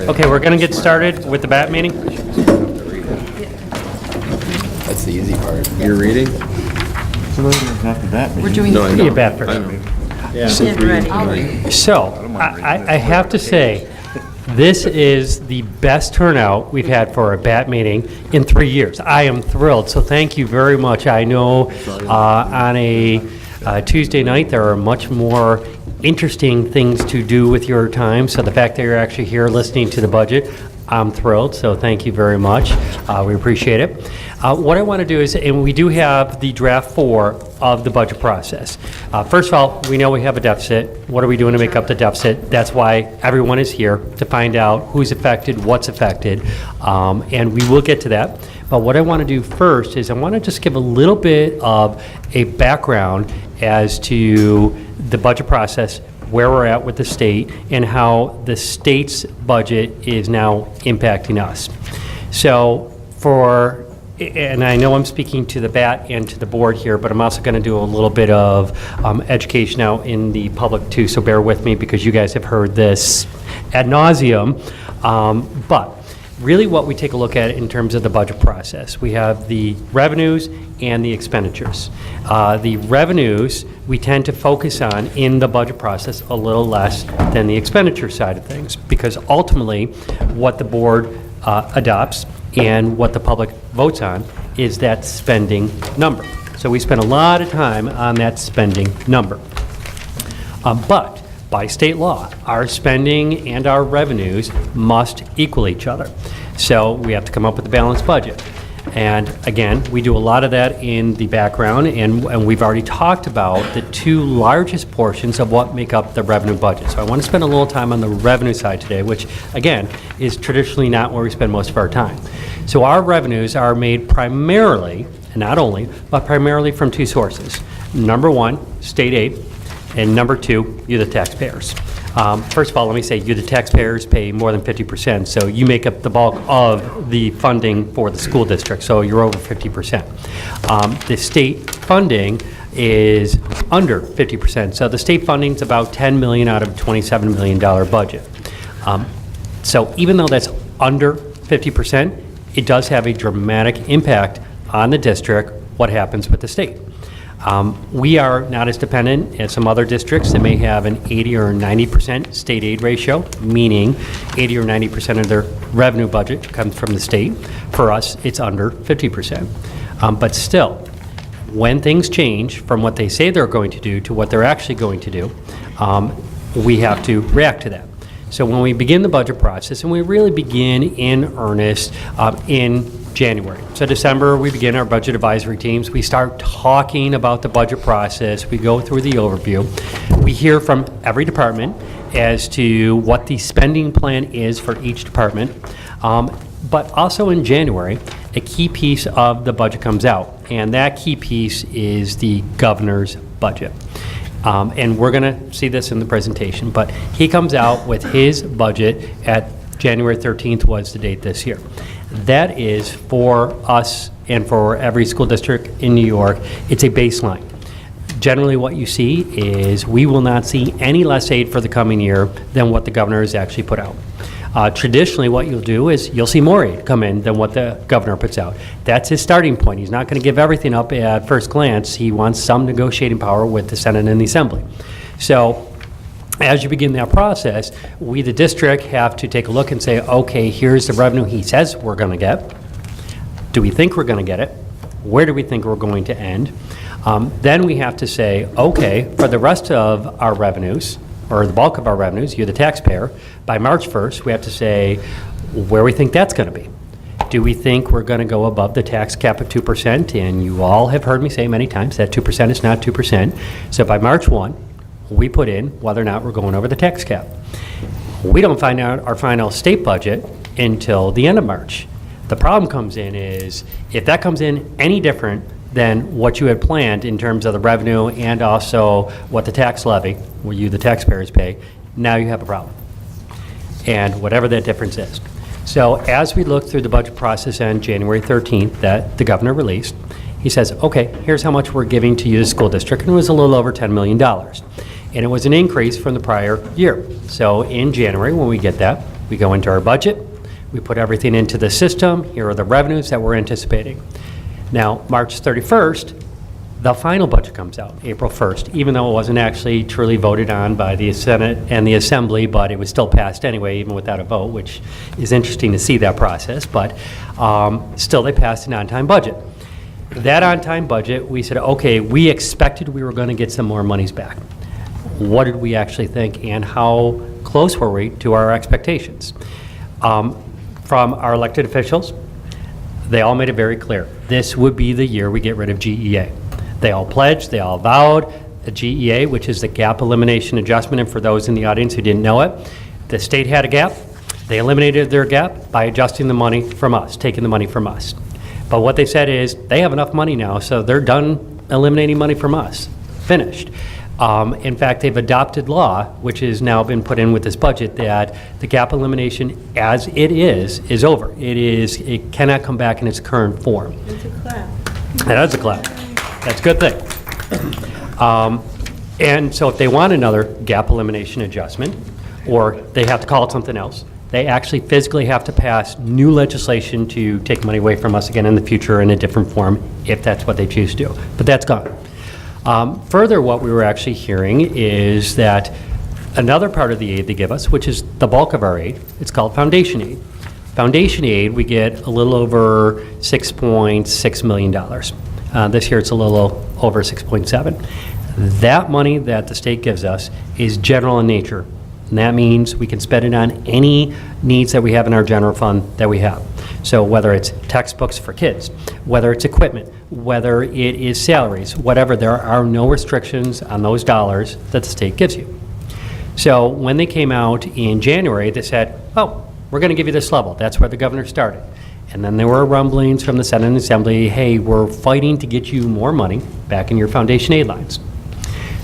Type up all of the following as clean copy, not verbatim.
Okay, we're going to get started with the BAT meeting. That's the easy part. You're reading? We're doing. No, I know. Be a BAT first. I know. Get ready. So, I have to say, this is the best turnout we've had for a BAT meeting in 3 years. I am thrilled, so thank you very much. I know on a Tuesday night, there are much more interesting things to do with your time, so the fact that you're actually here listening to the budget, I'm thrilled, so thank you very much. We appreciate it. What I want to do is, and we do have the draft 4 of the budget process. First of all, we know we have a deficit. What are we doing to make up the deficit? That's why everyone is here, to find out who's affected, what's affected, and we will get to that. But what I want to do first is I want to just give a little bit of a background as to the budget process, where we're at with the state, and how the state's budget is now impacting us. So and I know I'm speaking to the BAT and to the board here, but I'm also going to do a little bit of education out in the public too, so bear with me because you guys have heard this ad nauseum. But really what we take a look at in terms of the budget process, we have the revenues and the expenditures. The revenues we tend to focus on in the budget process a little less than the expenditure side of things, because ultimately what the board adopts and what the public votes on is that spending number. So we spend a lot of time on that spending number. But by state law, our spending and our revenues must equal each other. So we have to come up with a balanced budget. And again, we do a lot of that in the background, and we've already talked about the 2 largest portions of what make up the revenue budget. So I want to spend a little time on the revenue side today, which again is traditionally not where we spend most of our time. So our revenues are made primarily, and not only, but primarily from 2 sources. Number 1, state aid, and number 2, you the taxpayers. First of all, let me say you the taxpayers pay more than 50%, so you make up the bulk of the funding for the school district, so you're over 50%. The state funding is under 50%, so the state funding is about $10 million out of a $27 million budget. So even though that's under 50%, it does have a dramatic impact on the district, what happens with the state. We are not as dependent as some other districts that may have an 80 or 90% state aid ratio, meaning 80 or 90% of their revenue budget comes from the state. For us, it's under 50%. But still, when things change from what they say they're going to do to what they're actually going to do, we have to react to that. So when we begin the budget process, and we really begin in earnest in January. So December, we begin our budget advisory teams. We start talking about the budget process. We go through the overview. We hear from every department as to what the spending plan is for each department. But also in January, a key piece of the budget comes out, and that key piece is the governor's budget. And we're going to see this in the presentation, but he comes out with his budget at January 13th was the date this year. That is for us and for every school district in New York, it's a baseline. Generally what you see is we will not see any less aid for the coming year than what the governor has actually put out. Traditionally what you'll do is you'll see more aid come in than what the governor puts out. That's his starting point. He's not going to give everything up at first glance. He wants some negotiating power with the Senate and the Assembly. So as you begin that process, we, the district, have to take a look and say, okay, here's the revenue he says we're going to get. Do we think we're going to get it? Where do we think we're going to end? Then we have to say, okay, for the rest of our revenues, or the bulk of our revenues, you're the taxpayer, by March 1st, we have to say where we think that's going to be. Do we think we're going to go above the tax cap of 2%? And you all have heard me say many times that 2% is not 2%. So by March 1, we put in whether or not we're going over the tax cap. We don't find out our final state budget until the end of March. The problem comes in is if that comes in any different than what you had planned in terms of the revenue and also what the tax levy, where you, the taxpayers, pay, now you have a problem. And whatever that difference is. So as we look through the budget process on January 13th that the governor released, he says, okay, here's how much we're giving to you, the school district, and it was a little over $10 million. And it was an increase from the prior year. So in January, when we get that, We go into our budget, we put everything into the system, here are the revenues that we're anticipating. Now, March 31st, the final budget comes out, April 1st, even though it wasn't actually truly voted on by the Senate and the Assembly, but it was still passed anyway, even without a vote, which is interesting to see that process, but still they passed an on-time budget. That on-time budget, we said, okay, we expected we were going to get some more monies back. What did we actually think, and how close were we to our expectations? From our elected officials, they all made it very clear. This would be the year we get rid of GEA. They all pledged, they all vowed. The GEA, which is the Gap Elimination Adjustment, and for those in the audience who didn't know it, the state had a gap. They eliminated their gap by adjusting the money from us, taking the money from us. But what they said is, they have enough money now, so they're done eliminating money from us. Finished. In fact, they've adopted law, which has now been put in with this budget, that the gap elimination as it is over. It cannot come back in its current form. It's a clap. That is a clap. That's a good thing. And so if they want another gap elimination adjustment, or they have to call it something else, they actually physically have to pass new legislation to take money away from us again in the future in a different form, if that's what they choose to do. But that's gone. Further, what we were actually hearing is that another part of the aid they give us, which is the bulk of our aid, it's called foundation aid. Foundation aid, we get a little over $6.6 million. This year it's a little over 6.7. That money that the state gives us is general in nature. And that means we can spend it on any needs that we have in our general fund that we have. So whether it's textbooks for kids, whether it's equipment, whether it is salaries, whatever, there are no restrictions on those dollars that the state gives you. So when they came out in January, they said, oh, we're going to give you this level. That's where the governor started. And then there were rumblings from the Senate and Assembly, hey, we're fighting to get you more money back in your foundation aid lines.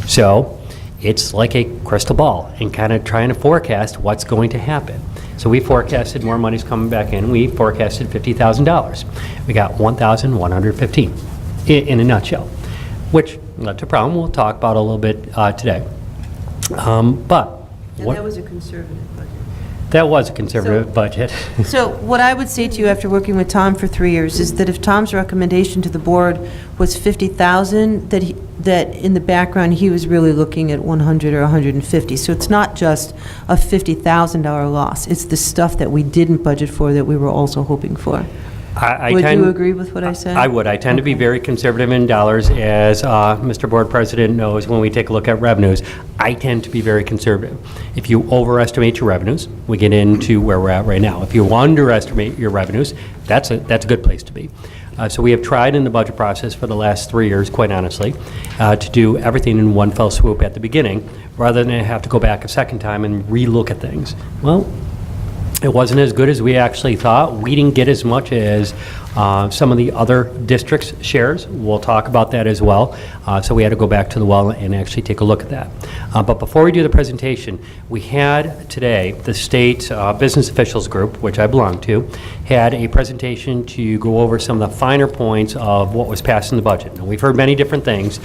So it's like a crystal ball and kind of trying to forecast what's going to happen. So we forecasted more money's coming back in. We forecasted $50,000. We got $1,115 in a nutshell, which led to a problem we'll talk about a little bit today. But And that was a conservative budget. that was a conservative budget. So what I would say to you after working with Tom for 3 years is that if Tom's recommendation to the board was 50,000, that in the background, he was really looking at 100 or 150. So it's not just a $50,000 loss. It's the stuff that we didn't budget for that we were also hoping for. Would you agree with what I said? I would. I tend to be very conservative in dollars, as Mr. Board President knows. When we take a look at revenues, I tend to be very conservative. If you overestimate your revenues, we get into where we're at right now. If you underestimate your revenues, that's a good place to be. So we have tried in the budget process for the last 3 years, quite honestly, to do everything in one fell swoop at the beginning, rather than have to go back a second time and relook at things. Well, it wasn't as good as we actually thought. We didn't get as much as some of the other districts' shares. We'll talk about that as well. So we had to go back to the well and actually take a look at that. But before we do the presentation, we had today the state business officials group, which I belong to, had a presentation to go over some of the finer points of what was passed in the budget. Now, we've heard many different things.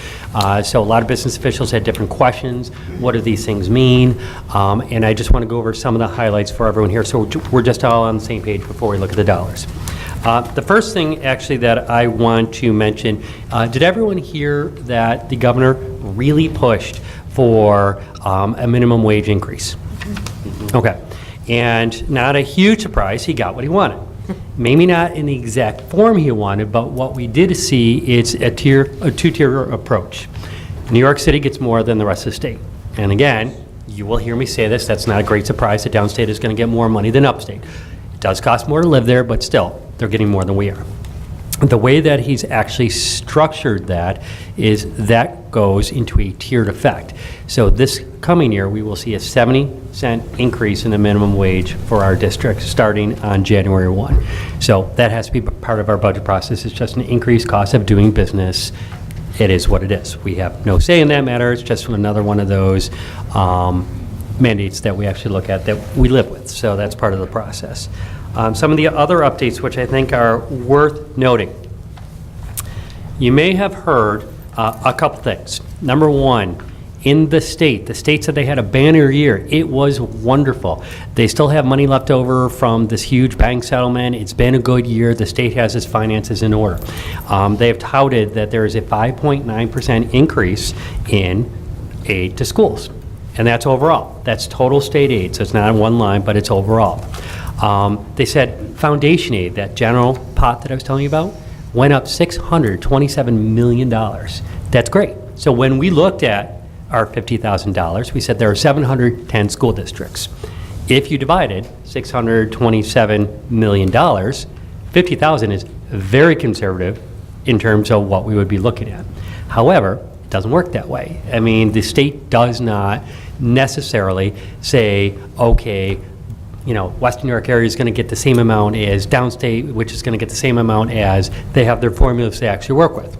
So a lot of business officials had different questions. What do these things mean? And I just want to go over some of the highlights for everyone here, so we're just all on the same page before we look at the dollars. The first thing actually that I want to mention, did everyone hear that the governor really pushed for a minimum wage increase? Okay. And not a huge surprise, he got what he wanted. Maybe not in the exact form he wanted, but what we did see is a two-tier approach. New York City gets more than the rest of the state. And again, you will hear me say this, that's not a great surprise that downstate is going to get more money than upstate. It does cost more to live there, but still, they're getting more than we are. The way that he's actually structured that is that goes into a tiered effect. So this coming year, we will see a 70-cent increase in the minimum wage for our district starting on January 1. So that has to be part of our budget process. It's just an increased cost of doing business. It is what it is. We have no say in that matter. It's just another one of those mandates that we actually look at that we live with. So that's part of the process. Some of the other updates which I think are worth noting. You may have heard a couple things. Number one in the state. The state said they had a banner year. It was wonderful. They still have money left over from this huge bank settlement. It's been a good year. The state has its finances in order. They have touted that there is a 5.9% increase in aid to schools. And that's overall. That's total state aid, so it's not in one line, but it's overall. They said foundation aid, that general pot that I was telling you about, went up $627 million. That's great. So when we looked at our $50,000, we said there are 710 school districts. If you divided $627 million, 50,000 is very conservative in terms of what we would be looking at. However, it doesn't work that way. I mean, the state does not necessarily say, okay, you know, Western New York area is going to get the same amount as downstate, which is going to get the same amount as they have their formulas they actually work with.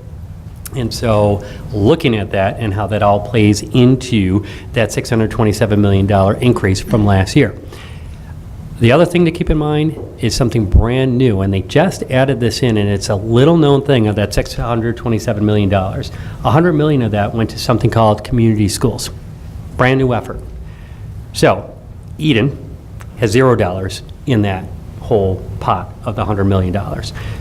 And so looking at that and how that all plays into that $627 million increase from last year. The other thing to keep in mind is something brand new, and they just added this in, and it's a little known thing of that $627 million. $100 million of that went to something called community schools. Brand new effort. So Eden has $0 in that whole pot of the $100 million.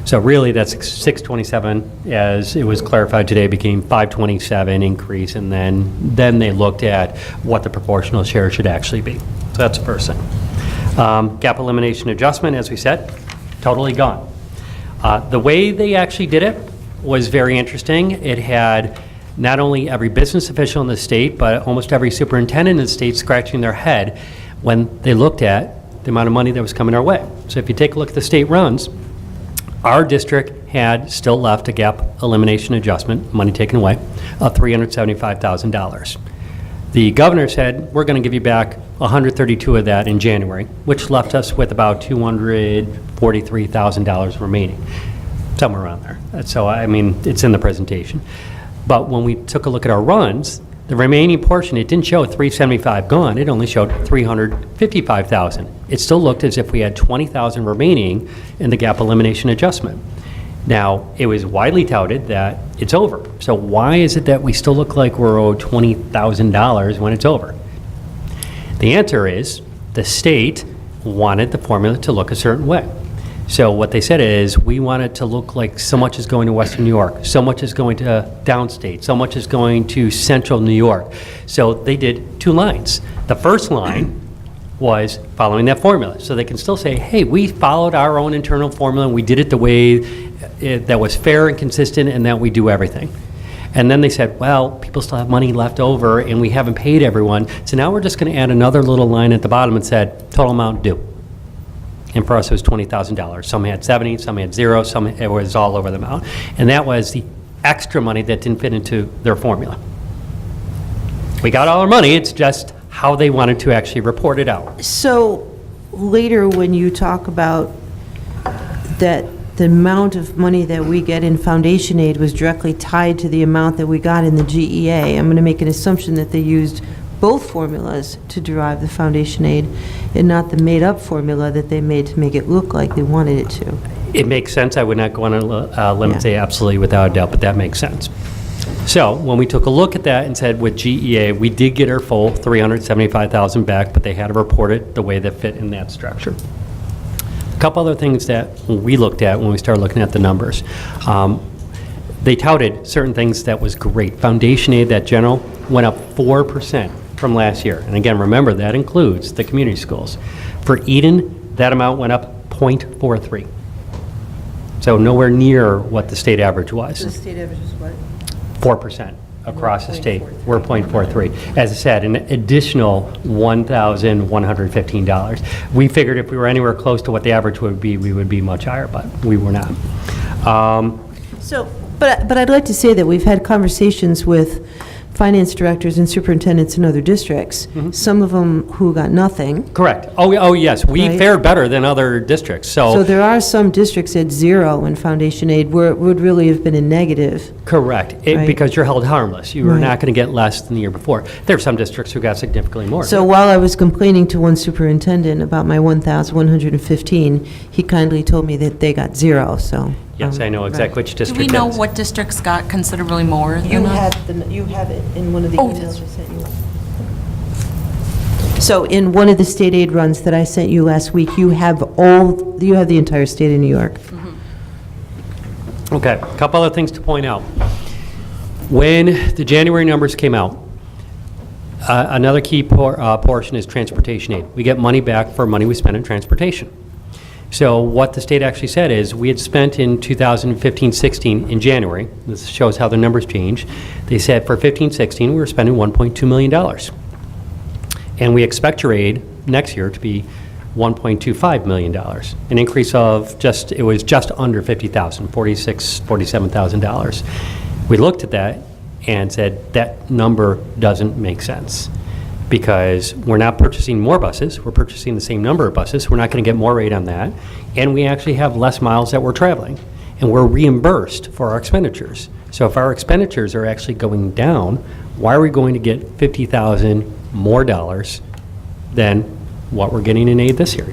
So really, that's 627, as it was clarified today, became 527 increase, and then they looked at what the proportional share should actually be. So that's the first thing. Gap elimination adjustment, as we said, totally gone. The way they actually did it was very interesting. It had not only every business official in the state, but almost every superintendent in the state scratching their head when they looked at the amount of money that was coming our way. So if you take a look at the state runs, our district had still left a gap elimination adjustment, money taken away, of $375,000. The governor said, we're going to give you back 132 of that in January, which left us with about $243,000 remaining, somewhere around there. So, I mean, it's in the presentation. But when we took a look at our runs, the remaining portion, it didn't show 375 gone, it only showed 355,000. It still looked as if we had 20,000 remaining in the gap elimination adjustment. Now, it was widely touted that it's over. So why is it that we still look like we're owed $20,000 when it's over? The answer is the state wanted the formula to look a certain way. So what they said is, we want it to look like so much is going to Western New York, so much is going to downstate, so much is going to Central New York. So they did two lines. The first line was following that formula. So they can still say, hey, we followed our own internal formula and we did it the way that was fair and consistent and that we do everything. And then they said, well, people still have money left over and we haven't paid everyone. So now we're just going to add another little line at the bottom and said, total amount due. And for us, it was $20,000. Some had 70, some had 0, some it was all over the amount. And that was the extra money that didn't fit into their formula. We got all our money, it's just how they wanted to actually report it out. So later, when you talk about that the amount of money that we get in foundation aid was directly tied to the amount that we got in the GEA, I'm going to make an assumption that they used both formulas to derive the foundation aid and not the made-up formula that they made to make it look like they wanted it to. It makes sense. I would not go on a limb and say absolutely without a doubt, but that makes sense. So when we took a look at that and said with GEA, we did get our full $375,000 back, but they had to report it the way that fit in that structure. A couple other things that we looked at when we started looking at the numbers. They touted certain things that was great. Foundation aid, that general, went up 4% from last year. And again, remember, that includes the community schools. For Eden, that amount went up 0.43. So nowhere near what the state average was. The state average is what? 4% across the state. We're 0.43. As I said, an additional $1,115. We figured if we were anywhere close to what the average would be, we would be much higher, but we were not. But I'd like to say that we've had conversations with finance directors and superintendents in other districts, some of them who got nothing. Correct. Oh, yes, we Right. fared better than other districts, So there are some districts at 0 in foundation aid where it would really have been a negative. correct, Right. because you're held harmless. You were Right. not going to get less than the year before. There are some districts who got significantly more. So while I was complaining to one superintendent about my 1,115, he kindly told me that they got 0, so. Yes, I know exactly which Do district we it know is. what districts got considerably more You than us? you have it in one of the Oh, emails that's I sent you. So in one of the state aid runs that I sent you last week, you have the entire state of New York. Okay, a couple other things to point out. When the January numbers came out, another key portion is transportation aid. We get money back for money we spend in transportation. So what the state actually said is, we had spent in 2015-16 in January, this shows how the numbers change, they said for 15-16, we were spending $1.2 million. And we expect your aid next year to be $1.25 million, an increase of it was just under $50,000, $47,000. We looked at that and said, that number doesn't make sense, because we're not purchasing more buses, we're purchasing the same number of buses, we're not going to get more aid on that, and we actually have less miles that we're traveling, and we're reimbursed for our expenditures. So if our expenditures are actually going down, why are we going to get $50,000 more dollars than what we're getting in aid this year?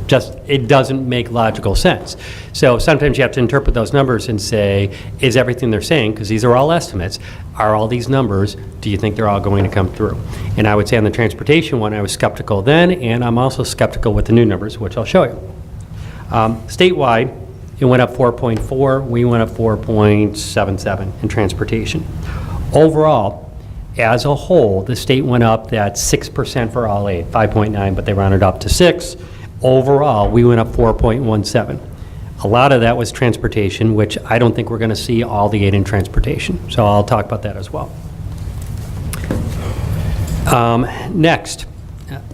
It doesn't make logical sense. So sometimes you have to interpret those numbers and say, is everything they're saying, because these are all estimates, are all these numbers, do you think they're all going to come through? And I would say on the transportation one, I was skeptical then, and I'm also skeptical with the new numbers, which I'll show you. Statewide, it went up 4.4, we went up 4.77 in transportation. Overall, as a whole, the state went up that 6% for all aid, 5.9, but they rounded up to 6. Overall, we went up 4.17. A lot of that was transportation, which I don't think we're going to see all the aid in transportation. So I'll talk about that as well. Next,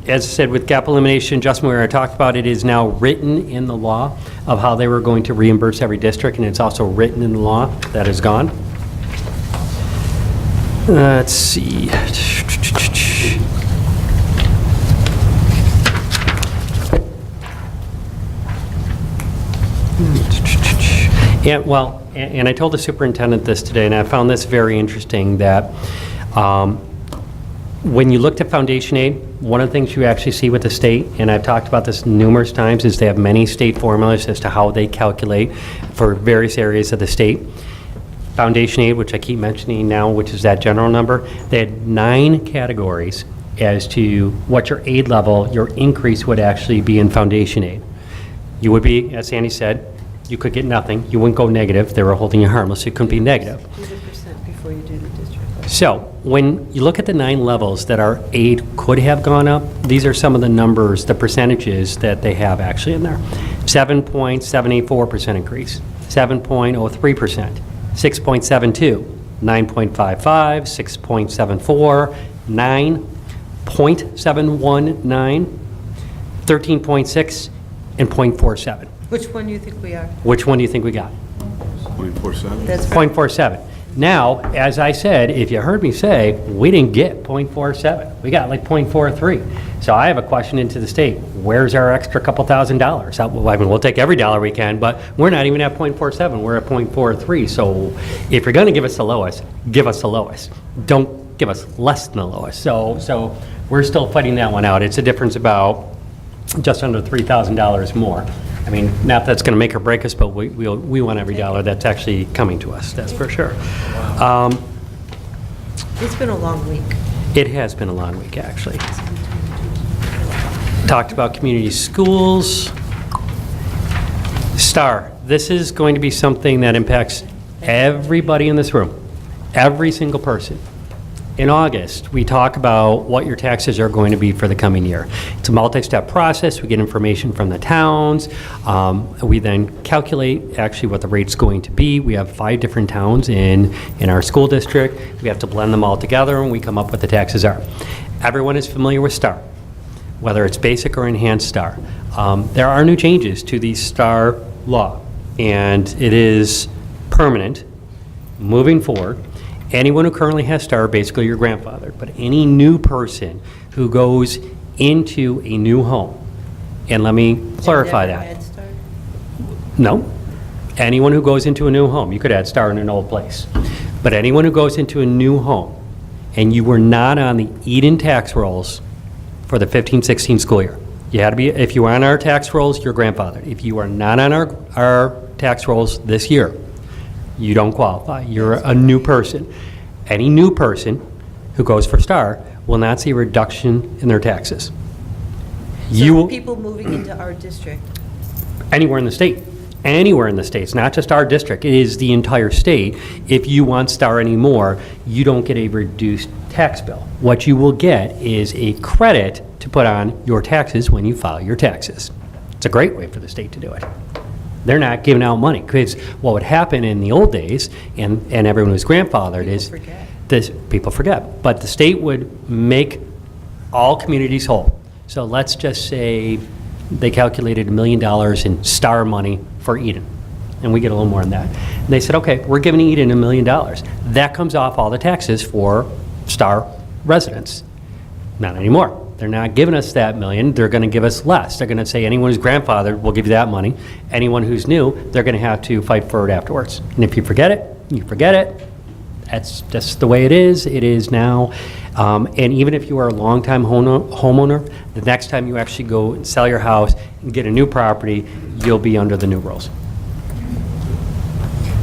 as I said, with gap elimination adjustment, where I talked about, it is now written in the law of how they were going to reimburse every district, and it's also written in the law. That is gone. Let's see. And I told the superintendent this today, and I found this very interesting, that when you looked at foundation aid, one of the things you actually see with the state, and I've talked about this numerous times, is they have many state formulas as to how they calculate for various areas of the state. Foundation aid, which I keep mentioning now, which is that general number, they had 9 categories as to what your aid level, your increase would actually be in foundation aid. You would be, as Sandy said, you could get nothing. You wouldn't go negative. They were holding you harmless, so you couldn't be negative. Do the percent before you do the district. So when you look at the 9 levels that our aid could have gone up, these are some of the numbers, the percentages that they have actually in there. 7.784% increase, 7.03%. 6.72, 9.55, 6.74, 9.719, 13.6, and 0.47. Which one do you think we are? Which one do you think we got? 0.47? That's 0.47. Now, as I said, if you heard me say, we didn't get 0.47. We got like 0.43. So I have a question into the state. Where's our extra couple $1,000s? I mean, we'll take every dollar we can, but we're not even at 0.47. We're at 0.43. So if you're going to give us the lowest, give us the lowest. Don't give us less than the lowest. So we're still fighting that one out. It's a difference about just under $3,000 more. I mean, not that it's going to make or break us, but we want every dollar that's actually coming to us, that's for sure. It's been a long week. It has been a long week, actually. Talked about community schools. STAR, this is going to be something that impacts everybody in this room, every single person. In August, we talk about what your taxes are going to be for the coming year. It's a multi-step process. We get information from the towns. We then calculate actually what the rate's going to be. We have 5 different towns in our school district. We have to blend them all together, and we come up with what the taxes are. Everyone is familiar with STAR, whether it's basic or enhanced STAR. There are new changes to the STAR law, and it is permanent moving forward. Anyone who currently has STAR, basically your grandfather, but any new person who goes into a new home, and let me clarify that. No. Anyone who goes into a new home, you could add STAR in an old place, but anyone who goes into a new home and you were not on the Eden tax rolls for the 15-16 school year, you had to be, if you were on our tax rolls, your grandfather. If you are not on our tax rolls this year, you don't qualify. You're a new person. Any new person who goes for Star will not see a reduction in their taxes. You So will, people moving into our district. anywhere in the state. Anywhere in the state. It's not just our district. It is the entire state. If you want Star anymore, you don't get a reduced tax bill. What you will get is a credit to put on your taxes when you file your taxes. It's a great way for the state to do it. They're not giving out money, because what would happen in the old days, and everyone was grandfathered, is this, people forget, but the state would make all communities whole. So let's just say they calculated $1 million in Star money for Eden, and we get a little more than that. And they said, okay, we're giving Eden $1 million. That comes off all the taxes for Star residents. Not anymore. They're not giving us that million. They're going to give us less. They're going to say anyone who's grandfathered, we'll give you that money. Anyone who's new, they're going to have to fight for it afterwards. And if you forget it, you forget it. That's just the way it is. It is now. And even if you are a longtime homeowner, the next time you actually go and sell your house and get a new property, you'll be under the new rules.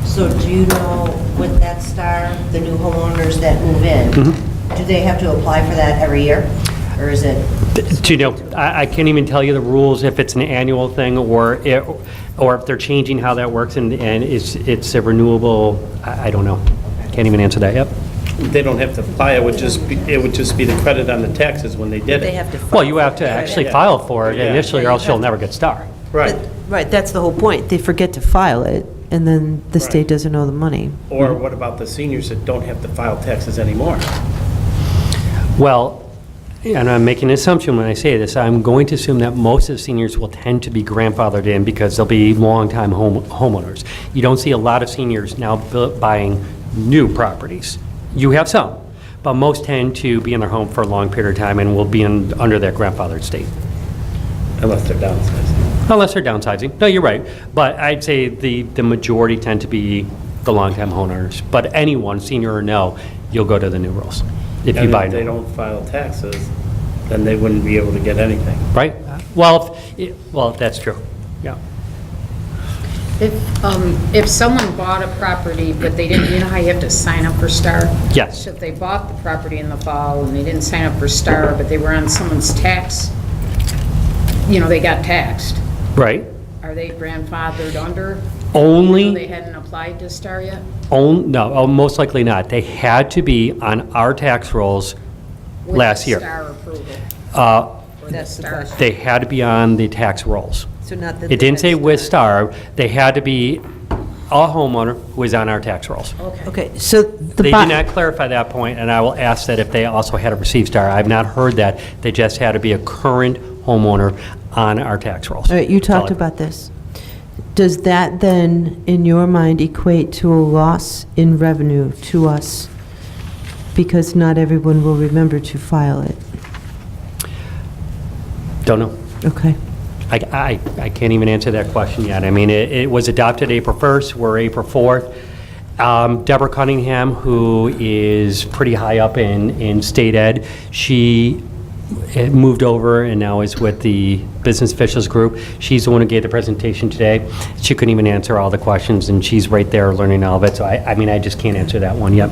So do you know with that Star, the new homeowners that move in, do they have to apply for that every year? Or is it? Do you know, I can't even tell you the rules, if it's an annual thing or if they're changing how that works, and it's a renewable, I don't know. Can't even answer that yet. They don't have to apply, it would just be the credit on the taxes when they did They it. have to. Well, you have to actually file for it Yeah. initially, or else you'll never get Star. Right, Right, that's the whole point. They forget to file it, and then the state Right. doesn't owe the money. or what about the seniors that don't have to file taxes anymore? Well, and I'm making an assumption when I say this, I'm going to assume that most of the seniors will tend to be grandfathered in because they'll be longtime homeowners. You don't see a lot of seniors now buying new properties. You have some, but most tend to be in their home for a long period of time and will be under that grandfathered state. Unless they're downsizing. Unless they're downsizing. No, you're right. But I'd say the majority tend to be the longtime homeowners. But anyone, senior or no, you'll go to the new rules if you And buy if they new. don't file taxes, then they wouldn't be able to get anything. Right? Well, that's true. Yeah. If someone bought a property, but they didn't, you know how you have to sign up for Star? Yes. So if they bought the property in the fall and they didn't sign up for Star, but they were on someone's tax, they got taxed, Right? are they grandfathered under? Only- Even though they hadn't applied to Star yet? No, most likely not. They had to be on our tax rolls last year. With the Star approval? Or That's the Star- question. They had to be on the tax rolls. So not that. It didn't say with Star. They had to be a homeowner who was on our tax rolls. Okay, so the. They did not clarify that point, and I will ask that if they also had to receive Star. I've not heard that. They just had to be a current homeowner on our tax rolls. All right, you That's all talked I- about this. Does that then, in your mind, equate to a loss in revenue to us? Because not everyone will remember to file it. Don't know. Okay. I can't even answer that question yet. I mean, it was adopted April 1st, we're April 4th. Deborah Cunningham, who is pretty high up in state ed, she had moved over and now is with the Business Officials Group. She's the one who gave the presentation today. She couldn't even answer all the questions, and she's right there learning all of it, so I just can't answer that one yet.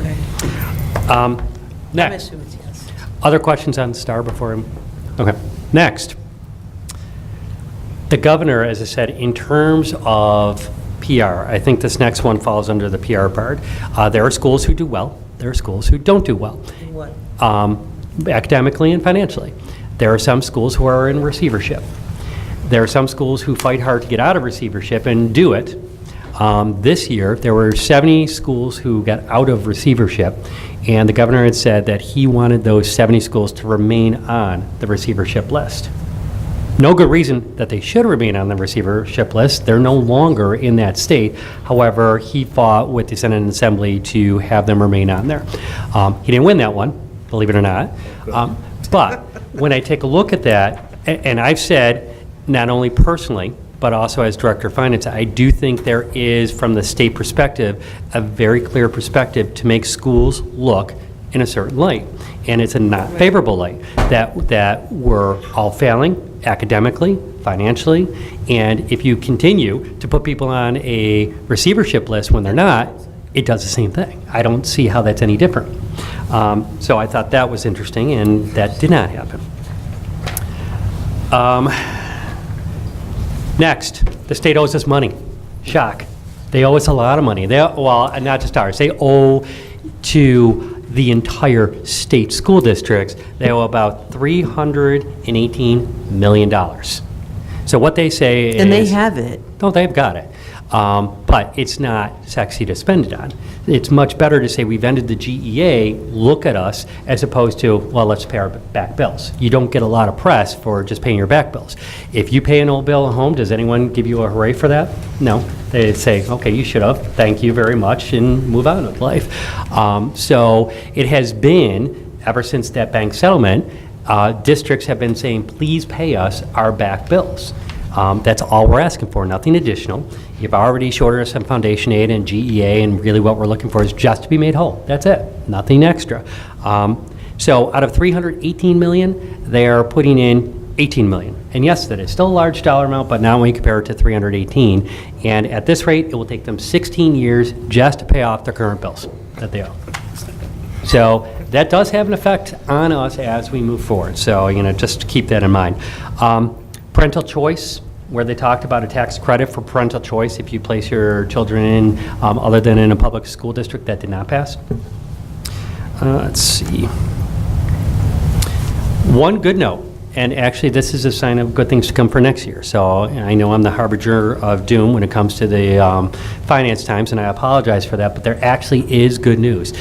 Next. Other questions on Star before? Okay. Next. The governor, as I said, in terms of PR, I think this next one falls under the PR part. There are schools who do well. There are schools who don't do well. What? Academically and financially. There are some schools who are in receivership. There are some schools who fight hard to get out of receivership and do it. This year, there were 70 schools who got out of receivership, and the governor had said that he wanted those 70 schools to remain on the receivership list. No good reason that they should remain on the receivership list. They're no longer in that state. However, he fought with the Senate and Assembly to have them remain on there. He didn't win that one, believe it or not. But when I take a look at that, and I've said, not only personally, but also as Director of Finance, I do think there is, from the state perspective, a very clear perspective to make schools look in a certain light. And it's a not favorable light, that we're all failing academically, financially, and if you continue to put people on a receivership list when they're not, it does the same thing. I don't see how that's any different. So I thought that was interesting, and that did not happen. Next, the state owes us money. Shock. They owe us a lot of money. Well, not just ours. They owe to the entire state school districts, they owe about $318 million. So what they say is... And they have it. No, they've got it. But it's not sexy to spend it on. It's much better to say we've ended the GEA, look at us, as opposed to, well, let's pay our back bills. You don't get a lot of press for just paying your back bills. If you pay an old bill at home, does anyone give you a hooray for that? No. They say, okay, you should have, thank you very much, and move on with life. So it has been, ever since that bank settlement, districts have been saying, please pay us our back bills. That's all we're asking for, nothing additional. You've already shorted us some foundation aid and GEA, and really what we're looking for is just to be made whole. That's it, nothing extra. So out of $318 million, they're putting in $18 million. And yes, that is still a large dollar amount, but now when you compare it to 318, and at this rate, it will take them 16 years just to pay off their current bills that they owe. So that does have an effect on us as we move forward. So, just keep that in mind. Parental choice, where they talked about a tax credit for parental choice if you place your children in other than in a public school district, that did not pass. Let's see. One good note, and actually this is a sign of good things to come for next year. So I know I'm the harbinger of doom when it comes to the finance times, and I apologize for that, but there actually is good news.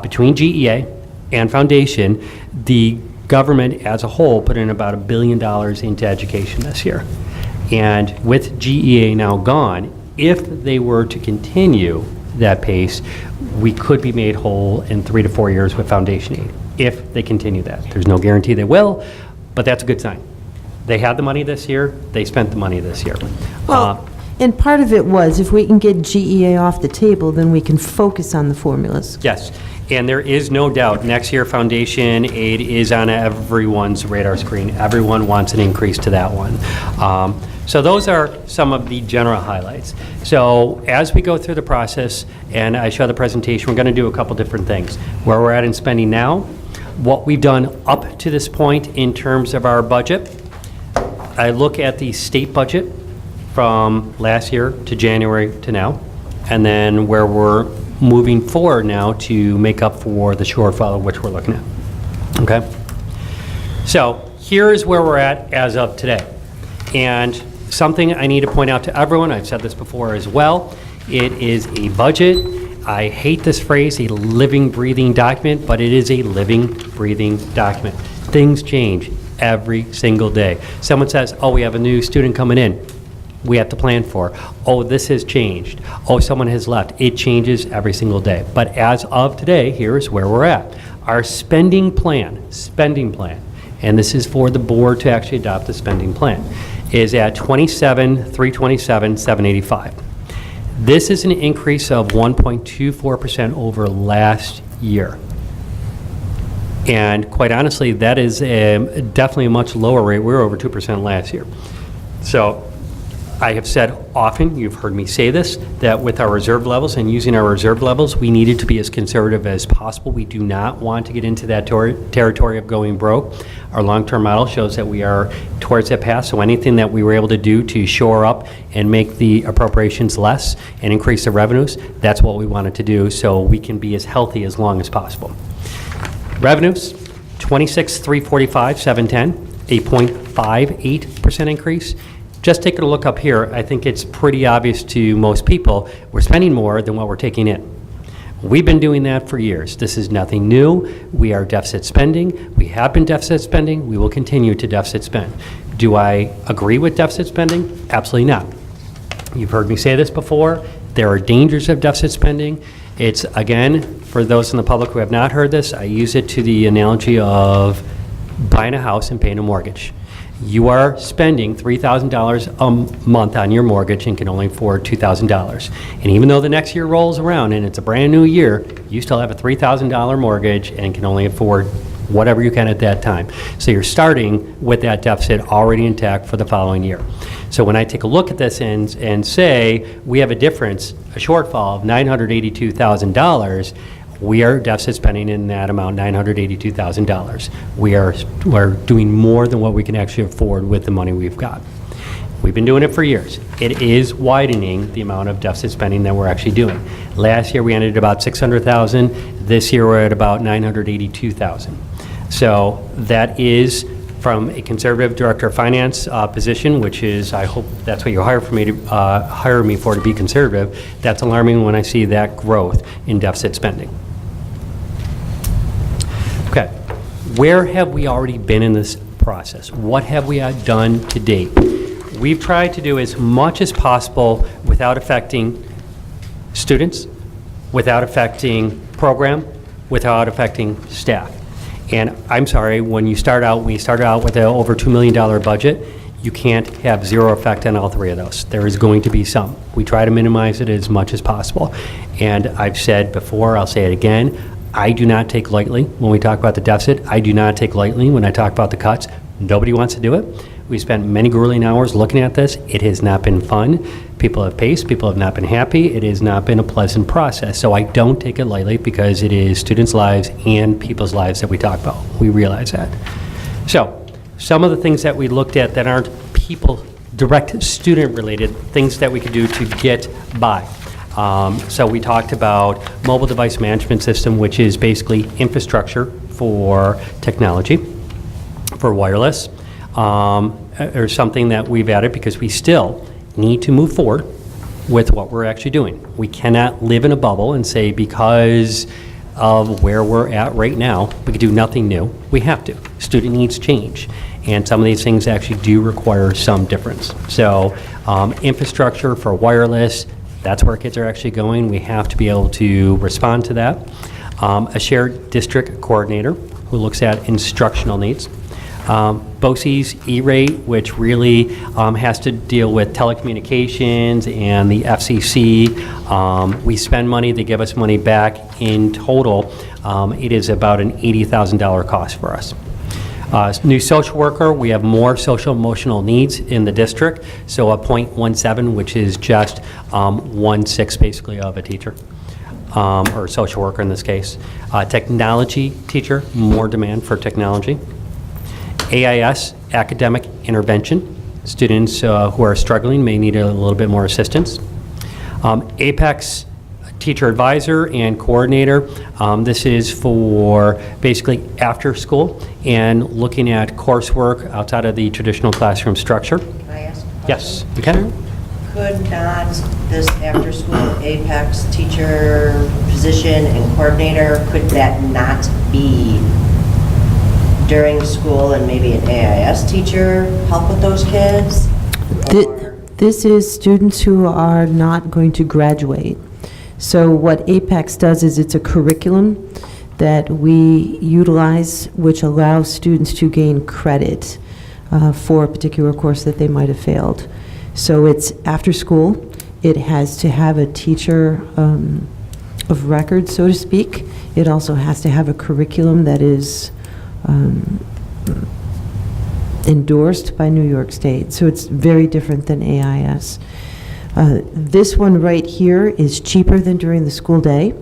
Between GEA and Foundation, the government as a whole put in about $1 billion into education this year. And with GEA now gone, if they were to continue that pace, we could be made whole in 3 to 4 years with foundation aid, if they continue that. There's no guarantee they will, but that's a good sign. They had the money this year, they spent the money this year. Well, and part of it was, if we can get GEA off the table, then we can focus on the formulas. Yes, and there is no doubt, next year foundation aid is on everyone's radar screen. Everyone wants an increase to that one. So those are some of the general highlights. So as we go through the process and I show the presentation, we're going to do a couple different things. Where we're at in spending now, what we've done up to this point in terms of our budget. I look at the state budget from last year to January to now, and then where we're moving forward now to make up for the shortfall of which we're looking at. Okay? So here is where we're at as of today. And something I need to point out to everyone, I've said this before as well, it is a budget. I hate this phrase, a living, breathing document, but it is a living, breathing document. Things change every single day. Someone says, oh, we have a new student coming in. We have to plan for. Oh, this has changed. Oh, someone has left. It changes every single day. But as of today, here's where we're at. Our spending plan, and this is for the board to actually adopt the spending plan, is at $27,327,785. This is an increase of 1.24% over last year. And quite honestly, that is definitely a much lower rate. We were over 2% last year. So I have said often, you've heard me say this, that with our reserve levels and using our reserve levels, we needed to be as conservative as possible. We do not want to get into that territory of going broke. Our long-term model shows that we are towards that path, so anything that we were able to do to shore up and make the appropriations less and increase the revenues, that's what we wanted to do so we can be as healthy as long as possible. Revenues, $26,345,710, a 0.58% increase. Just taking a look up here, I think it's pretty obvious to most people, we're spending more than what we're taking in. We've been doing that for years. This is nothing new. We are deficit spending. We have been deficit spending. We will continue to deficit spend. Do I agree with deficit spending? Absolutely not. You've heard me say this before. There are dangers of deficit spending. It's, again, for those in the public who have not heard this, I use it to the analogy of buying a house and paying a mortgage. You are spending $3,000 a month on your mortgage and can only afford $2,000. And even though the next year rolls around and it's a brand new year, you still have a $3,000 mortgage and can only afford whatever you can at that time. So you're starting with that deficit already intact for the following year. So when I take a look at this and say, we have a difference, a shortfall of $982,000, we are deficit spending in that amount, $982,000. We're doing more than what we can actually afford with the money we've got. We've been doing it for years. It is widening the amount of deficit spending that we're actually doing. Last year, we ended at about 600,000. This year, we're at about 982,000. So that is from a conservative director of finance position, which is, I hope that's what you hire me for, to be conservative. That's alarming when I see that growth in deficit spending. Okay, where have we already been in this process? What have we done to date? We've tried to do as much as possible without affecting students, without affecting program, without affecting staff. And I'm sorry, when we started out with an over $2 million budget, you can't have zero effect on all three of those. There is going to be some. We try to minimize it as much as possible. And I've said before, I'll say it again, I do not take lightly when we talk about the deficit. I do not take lightly when I talk about the cuts. Nobody wants to do it. We spent many grueling hours looking at this. It has not been fun. People have paced. People have not been happy. It has not been a pleasant process. So I don't take it lightly because it is students' lives and people's lives that we talk about. We realize that. So some of the things that we looked at that aren't people, direct student-related, things that we could do to get by. So we talked about mobile device management system, which is basically infrastructure for technology, for wireless, or something that we've added because we still need to move forward with what we're actually doing. We cannot live in a bubble and say because of where we're at right now, we could do nothing new. We have to. Student needs change. And some of these things actually do require some difference. So infrastructure for wireless, that's where kids are actually going. We have to be able to respond to that. A shared district coordinator who looks at instructional needs. BOCES E-rate, which really has to deal with telecommunications and the FCC. We spend money, they give us money back. In total, it is about an $80,000 cost for us. New social worker, we have more social emotional needs in the district, so a .17, which is just 1/6 basically of a teacher, or social worker in this case. Technology teacher, more demand for technology. AIS, academic intervention. Students who are struggling may need a little bit more assistance. APEX, teacher advisor and coordinator. This is for basically after school and looking at coursework outside of the traditional classroom structure. Can I ask a question? Yes, you can. Could not this after-school Apex teacher position and coordinator, could that not be during school and maybe an AIS teacher help with those kids? Or- This is students who are not going to graduate. So what APEX does is it's a curriculum that we utilize which allows students to gain credit for a particular course that they might have failed. So it's after school. It has to have a teacher of record, so to speak. It also has to have a curriculum that is endorsed by New York State. So it's very different than AIS. This one right here is cheaper than during the school day.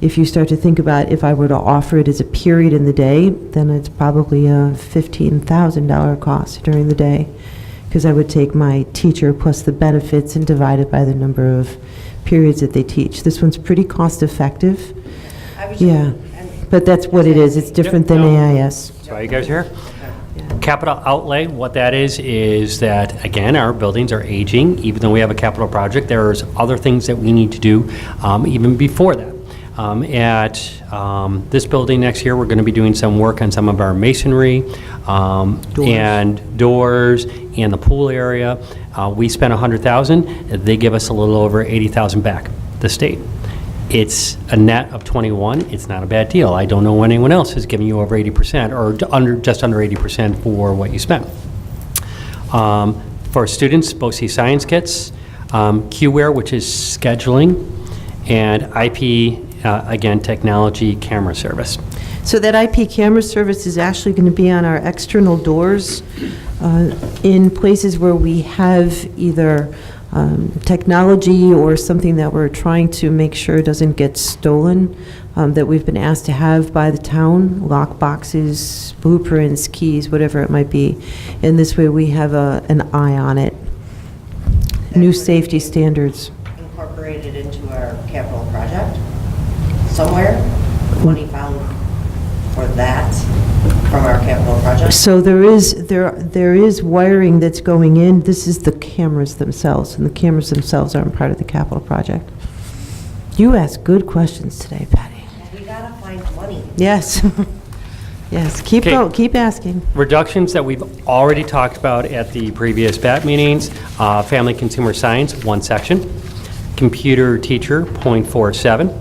If you start to think about if I were to offer it as a period in the day, then it's probably a $15,000 cost during the day, because I would take my teacher plus the benefits and divide it by the number of periods that they teach. This one's pretty cost effective. I was- Yeah, but that's what it is. It's different than AIS. That's why you guys are here. Capital outlay, what that is that, again, our buildings are aging. Even though we have a capital project, there's other things that we need to do even before that. At this building next year, we're going to be doing some work on some of our masonry and doors and the pool area. We spent $100,000. They give us a little over $80,000 back, the state. It's a net of 21. It's not a bad deal. I don't know anyone else is giving you over 80% or just under 80% for what you spent. For students, BOCES science kits, QWare, which is scheduling, and IP, again, technology camera service. So that IP camera service is actually going to be on our external doors in places where we have either technology or something that we're trying to make sure doesn't get stolen, that we've been asked to have by the town, lock boxes, blueprints, keys, whatever it might be. And this way we have an eye on it. New safety standards. Incorporated into our capital project somewhere? Money found for that from our capital project? So there is wiring that's going in. This is the cameras themselves, and the cameras themselves aren't part of the capital project. You ask good questions today, Patty. We gotta find money. Yes. Yes, keep Okay. keep asking. Reductions that we've already talked about at the previous BAT meetings, family consumer science, 1 section, computer teacher, 0.47,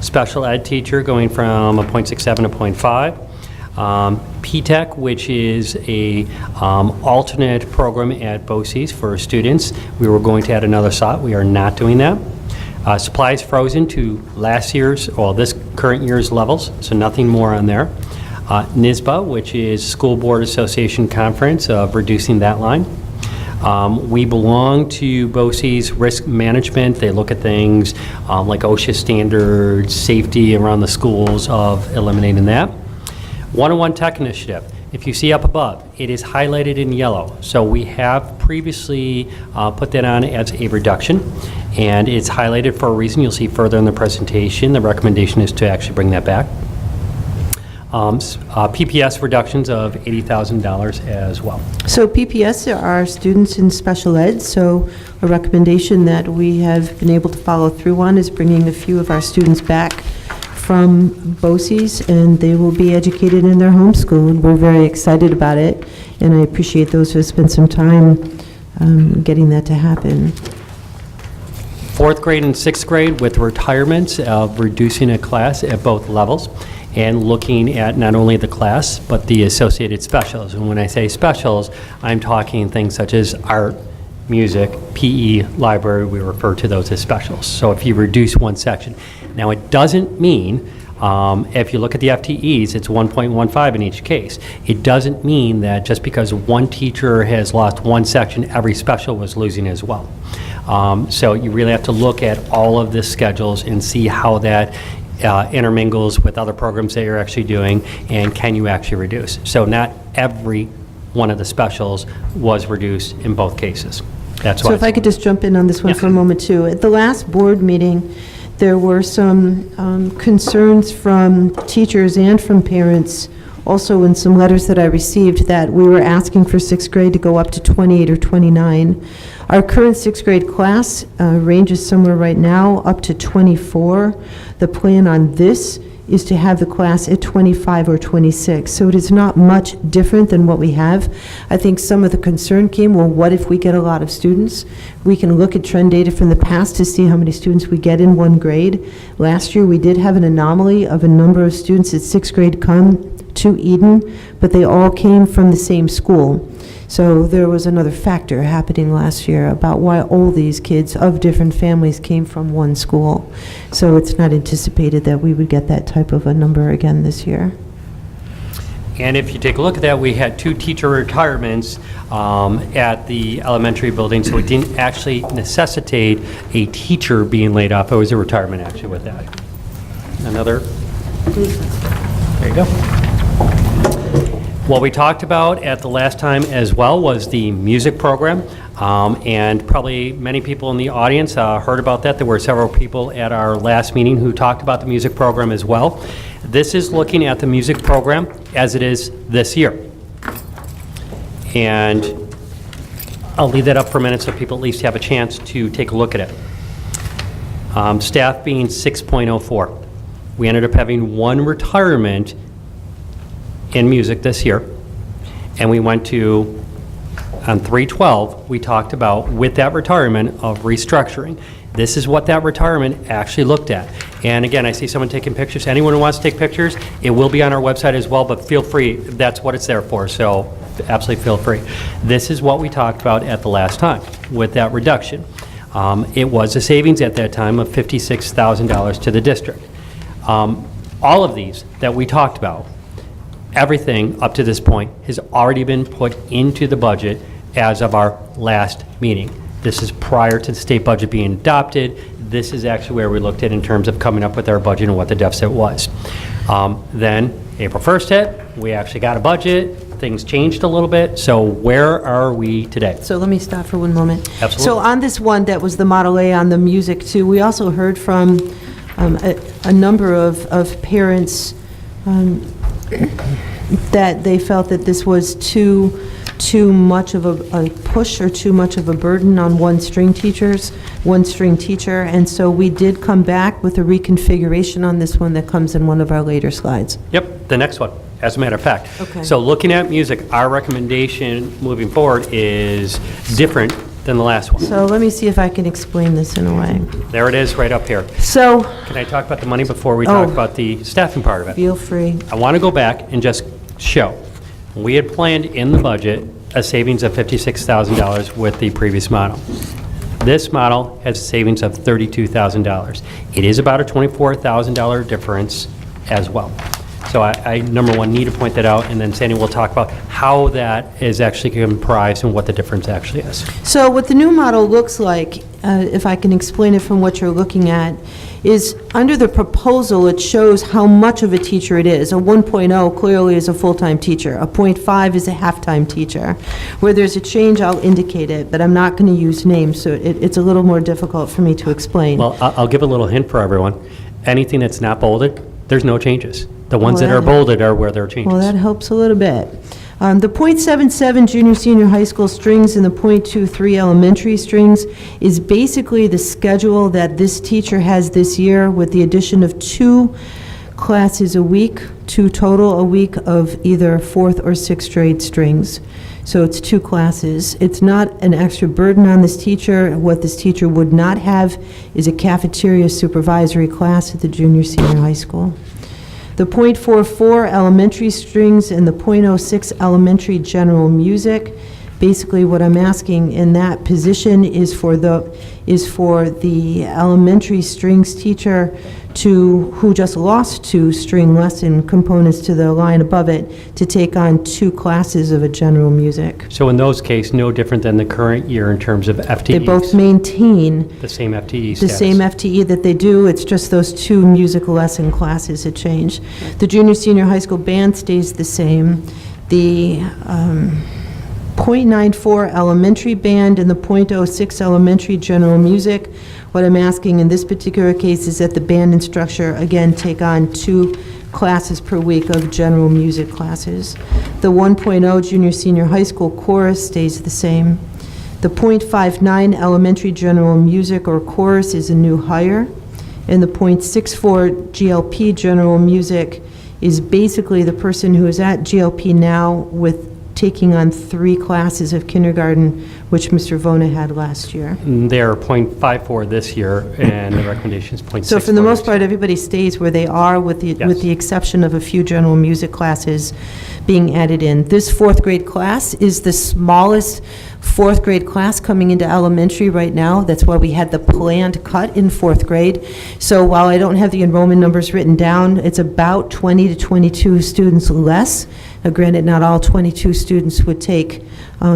special ed teacher going from a 0.67 to 0.5, P-TECH, which is a alternate program at BOCES for students. We were going to add another slot. We are not doing that. Supplies frozen to this current year's levels, so nothing more on there. NISBA, which is School Board Association Conference, of reducing that line. We belong to BOCES Risk Management. They look at things like OSHA standards, safety around the schools, of eliminating that. 101 Tech Initiative. If you see up above, it is highlighted in yellow. So we have previously put that on as a reduction, and it's highlighted for a reason. You'll see further in the presentation. The recommendation is to actually bring that back. PPS reductions of $80,000 as well. So PPS are students in special ed, so a recommendation that we have been able to follow through on is bringing a few of our students back from BOCES, and they will be educated in their home school, and we're very excited about it, and I appreciate those who have spent some time getting that to happen. 4th grade and 6th grade with retirements of reducing a class at both levels, and looking at not only the class, but the associated specials. And when I say specials, I'm talking things such as art, music, PE, library. We refer to those as specials. So if you reduce one section. Now, it doesn't mean, if you look at the FTEs, it's 1.15 in each case. It doesn't mean that just because one teacher has lost one section, every special was losing as well. So you really have to look at all of the schedules and see how that intermingles with other programs that you're actually doing, and can you actually reduce. So not every one of the specials was reduced in both cases. That's why. So if I could just jump in on this one for a moment, too. At the last board meeting, there were some concerns from teachers and from parents, also in some letters that I received, that we were asking for 6th grade to go up to 28 or 29. Our current 6th grade class ranges somewhere right now up to 24. The plan on this is to have the class at 25 or 26. So it is not much different than what we have. I think some of the concern came, well, what if we get a lot of students? We can look at trend data from the past to see how many students we get in one grade. Last year, we did have an anomaly of a number of students at 6th grade come to Eden, but they all came from the same school. So there was another factor happening last year about why all these kids of different families came from one school. So it's not anticipated that we would get that type of a number again this year. And if you take a look at that, we had 2 teacher retirements at the elementary building, so it didn't actually necessitate a teacher being laid off. It was a retirement actually with that. Another? There you go. What we talked about at the last time as well was the music program, and probably many people in the audience heard about that. There were several people at our last meeting who talked about the music program as well. This is looking at the music program as it is this year. And I'll leave that up for a minute so people at least have a chance to take a look at it. Staff being 6.04. We ended up having 1 retirement in music this year, and we went to, on 3/12, we talked about, with that retirement, of restructuring. This is what that retirement actually looked at. And again, I see someone taking pictures. Anyone who wants to take pictures, it will be on our website as well, but feel free, that's what it's there for, so absolutely feel free. This is what we talked about at the last time with that reduction. It was a savings at that time of $56,000 to the district. All of these that we talked about, everything up to this point has already been put into the budget as of our last meeting. This is prior to the state budget being adopted. This is actually where we looked at in terms of coming up with our budget and what the deficit was. Then April 1st hit, we actually got a budget, things changed a little bit, so where are we today? So let me stop for one moment. Absolutely. So on this one, that was the Model A on the music too, we also heard from a number of parents that they felt that this was too much of a push or too much of a burden on one string teacher, and so we did come back with a reconfiguration on this one that comes in one of our later slides. Yep, the next one, as a matter of fact. Okay. So looking at music, our recommendation moving forward is different than the last one. So let me see if I can explain this in a way. There it is, right up here. So, Can I talk about the money before we talk about the staffing part of it? feel free. I want to go back and just show. We had planned in the budget a savings of $56,000 with the previous model. This model has a savings of $32,000. It is about a $24,000 difference as well. So I, number one, need to point that out, and then Sandy will talk about how that is actually comprised and what the difference actually is. So what the new model looks like, if I can explain it from what you're looking at, is under the proposal, it shows how much of a teacher it is. A 1.0 clearly is a full-time teacher. A 0.5 is a half-time teacher. Where there's a change, I'll indicate it, but I'm not going to use names, so it's a little more difficult for me to explain. Well, I'll give a little hint for everyone. Anything that's not bolded, there's no changes. The ones that are bolded are where there are changes. Well, that helps a little bit. The .77 junior, senior high school strings and the .23 elementary strings is basically the schedule that this teacher has this year with the addition of 2 classes a week, 2 total a week of either 4th or 6th grade strings. So it's 2 classes. It's not an extra burden on this teacher. What this teacher would not have is a cafeteria supervisory class at the junior, senior high school. The .44 elementary strings and the .06 elementary general music. Basically, what I'm asking in that position is for the elementary strings teacher who just lost 2 string lesson components to the line above it, to take on 2 classes of a general music. So in those cases, no different than the current year in terms of FTEs? They both maintain The same FTE the status? same FTE that they do, it's just those 2 music lesson classes that change. The junior, senior high school band stays the same. The .94 elementary band and the .06 elementary general music. What I'm asking in this particular case is that the band instructor, again, take on 2 classes per week of general music classes. The 1.0 junior, senior high school chorus stays the same. The .59 elementary general music or chorus is a new hire, and the .64 GLP general music is basically the person who is at GLP now with taking on 3 classes of kindergarten, which Mr. Vona had last year. They're .54 this year, and the recommendation is .64. So for the most part, everybody stays where they are, with the exception of a few general music classes being added in. This 4th grade class is the smallest 4th grade class coming into elementary right now. That's why we had the planned cut in 4th grade. So while I don't have the enrollment numbers written down, it's about 20 to 22 students less. Now, granted, not all 22 students would take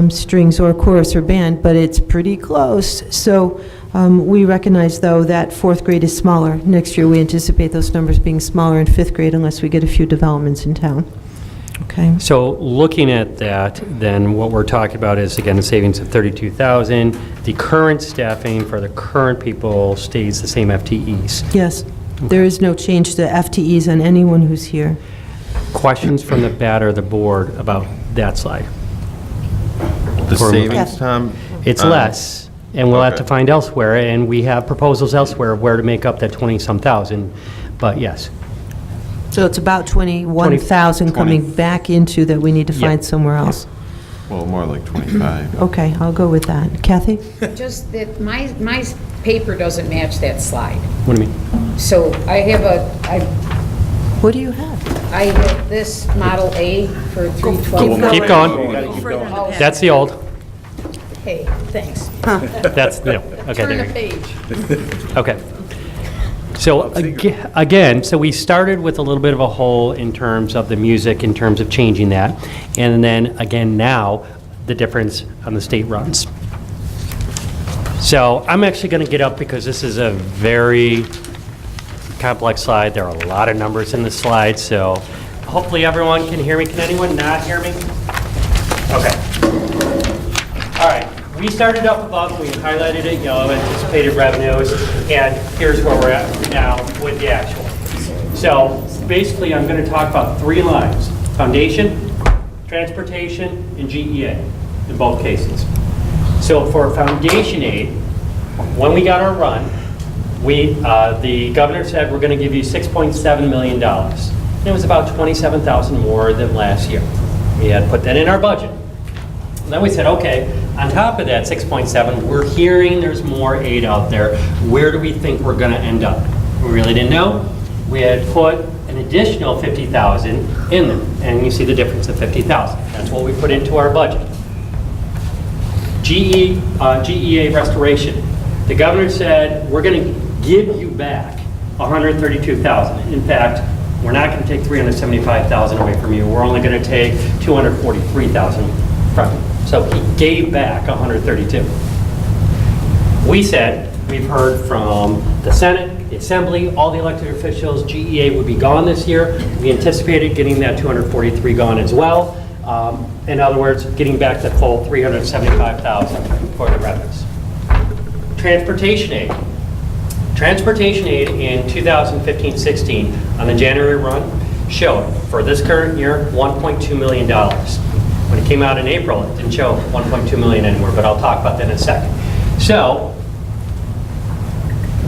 strings or chorus or band, but it's pretty close. So we recognize, though, that 4th grade is smaller. Next year, we anticipate those numbers being smaller in 5th grade unless we get a few developments in town. Okay. So looking at that, then what we're talking about is, again, a savings of $32,000. The current staffing for the current people stays the same FTEs. Yes, there is no change to FTEs on anyone who's here. Questions from the BAT or the board about that slide? The For- savings, Tom? It's less, and we'll have to okay. find elsewhere, and we have proposals elsewhere of where to make up that 20-some thousand, but yes. So it's about 21,000 coming back into that we need to find Yeah. somewhere else. Well, more like 25. Okay, I'll go with that. Kathy? Just that my paper doesn't match that slide. What do you mean? So I have What do you have? I have this Model A for 312. Keep going. That's the old. Hey, thanks. That's, no, okay, Turn there the you page. go. Okay. So again, so we started with a little bit of a hole in terms of the music, in terms of changing that. And then again, now, the difference on the state runs. So I'm actually going to get up because this is a very complex slide. There are a lot of numbers in the slide, so hopefully everyone can hear me. Can anyone not hear me? Okay. All right. We started up above, we highlighted it yellow, anticipated revenues, and here's where we're at now with the actual. So basically, I'm going to talk about 3 lines: foundation, transportation, and GEA in both cases. So for foundation aid, when we got our run, the governor said we're going to give you $6.7 million. And it was about $27,000 more than last year. We had put that in our budget. And then we said, okay, on top of that 6.7, we're hearing there's more aid out there. Where do we think we're going to end up? We really didn't know. We had put an additional $50,000 in there, and you see the difference of $50,000. That's what we put into our budget. GEA restoration. The governor said we're going to give you back $132,000. In fact, we're not going to take $375,000 away from you. We're only going to take $243,000 from you. So he gave back $132,000. We said, we've heard from the Senate, the Assembly, all the elected officials, GEA would be gone this year. We anticipated getting that $243,000 gone as well. In other words, getting back the full $375,000 for the revenues. Transportation aid. Transportation aid in 2015-16 on the January run showed for this current year $1.2 million. When it came out in April, it didn't show 1.2 million anymore, but I'll talk about that in a second. So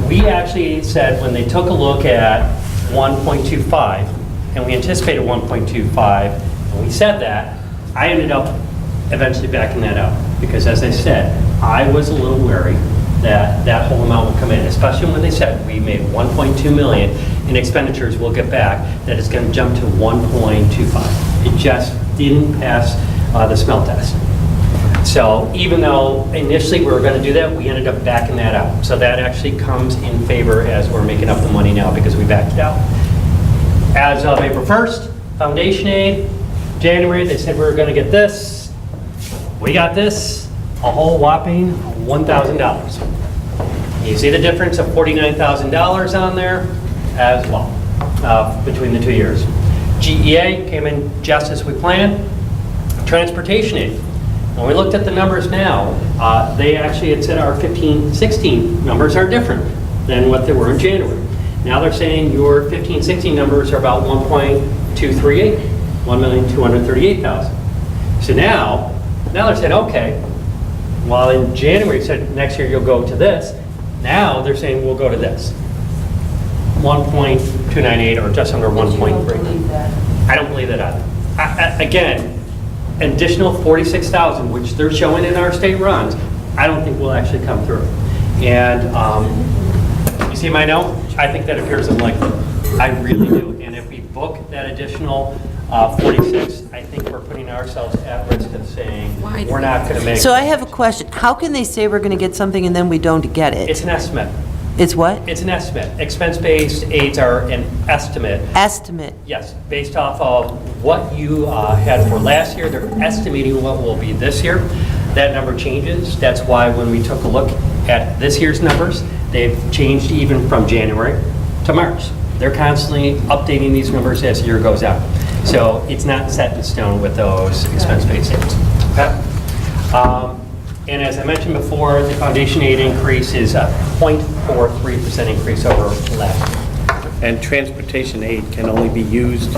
we actually said when they took a look at 1.25, and we anticipated 1.25, and we said that, I ended up eventually backing that out. Because as I said, I was a little wary that that whole amount would come in, especially when they said we made 1.2 million in expenditures we'll get back, that it's going to jump to 1.25. It just didn't pass the smell test. So even though initially we were going to do that, we ended up backing that out. So that actually comes in favor as we're making up the money now because we backed it out. As of April 1st, foundation aid, January, they said we were going to get this. We got this, a whole whopping $1,000. You see the difference of $49,000 on there as well between the 2 years. GEA came in just as we planned. Transportation aid. When we looked at the numbers now, they actually had said our 15-16 numbers are different than what they were in January. Now they're saying your 15-16 numbers are about 1.238, 1,238,000. So now they're saying, okay, while in January it said next year you'll go to this, now they're saying we'll go to this. 1.298 or just under 1.3. I don't believe that either. Again, an additional 46,000, which they're showing in our state runs, I don't think will actually come through. And you see my note? I think that appears unlikely. I really do. And if we book that additional 46, I think we're putting ourselves at risk of saying we're not going to make it. So I have a question. How can they say we're going to get something and then we don't get it? It's an estimate. It's what? It's an estimate. Expense-based aids are an estimate. Estimate. Yes, based off of what you had for last year, they're estimating what will be this year. That number changes. That's why when we took a look at this year's numbers, they've changed even from January to March. They're constantly updating these numbers as the year goes out. So it's not set in stone with those expense-based aids. Okay? And as I mentioned before, the foundation aid increase is a 0.43% increase over last year. And transportation aid can only be used,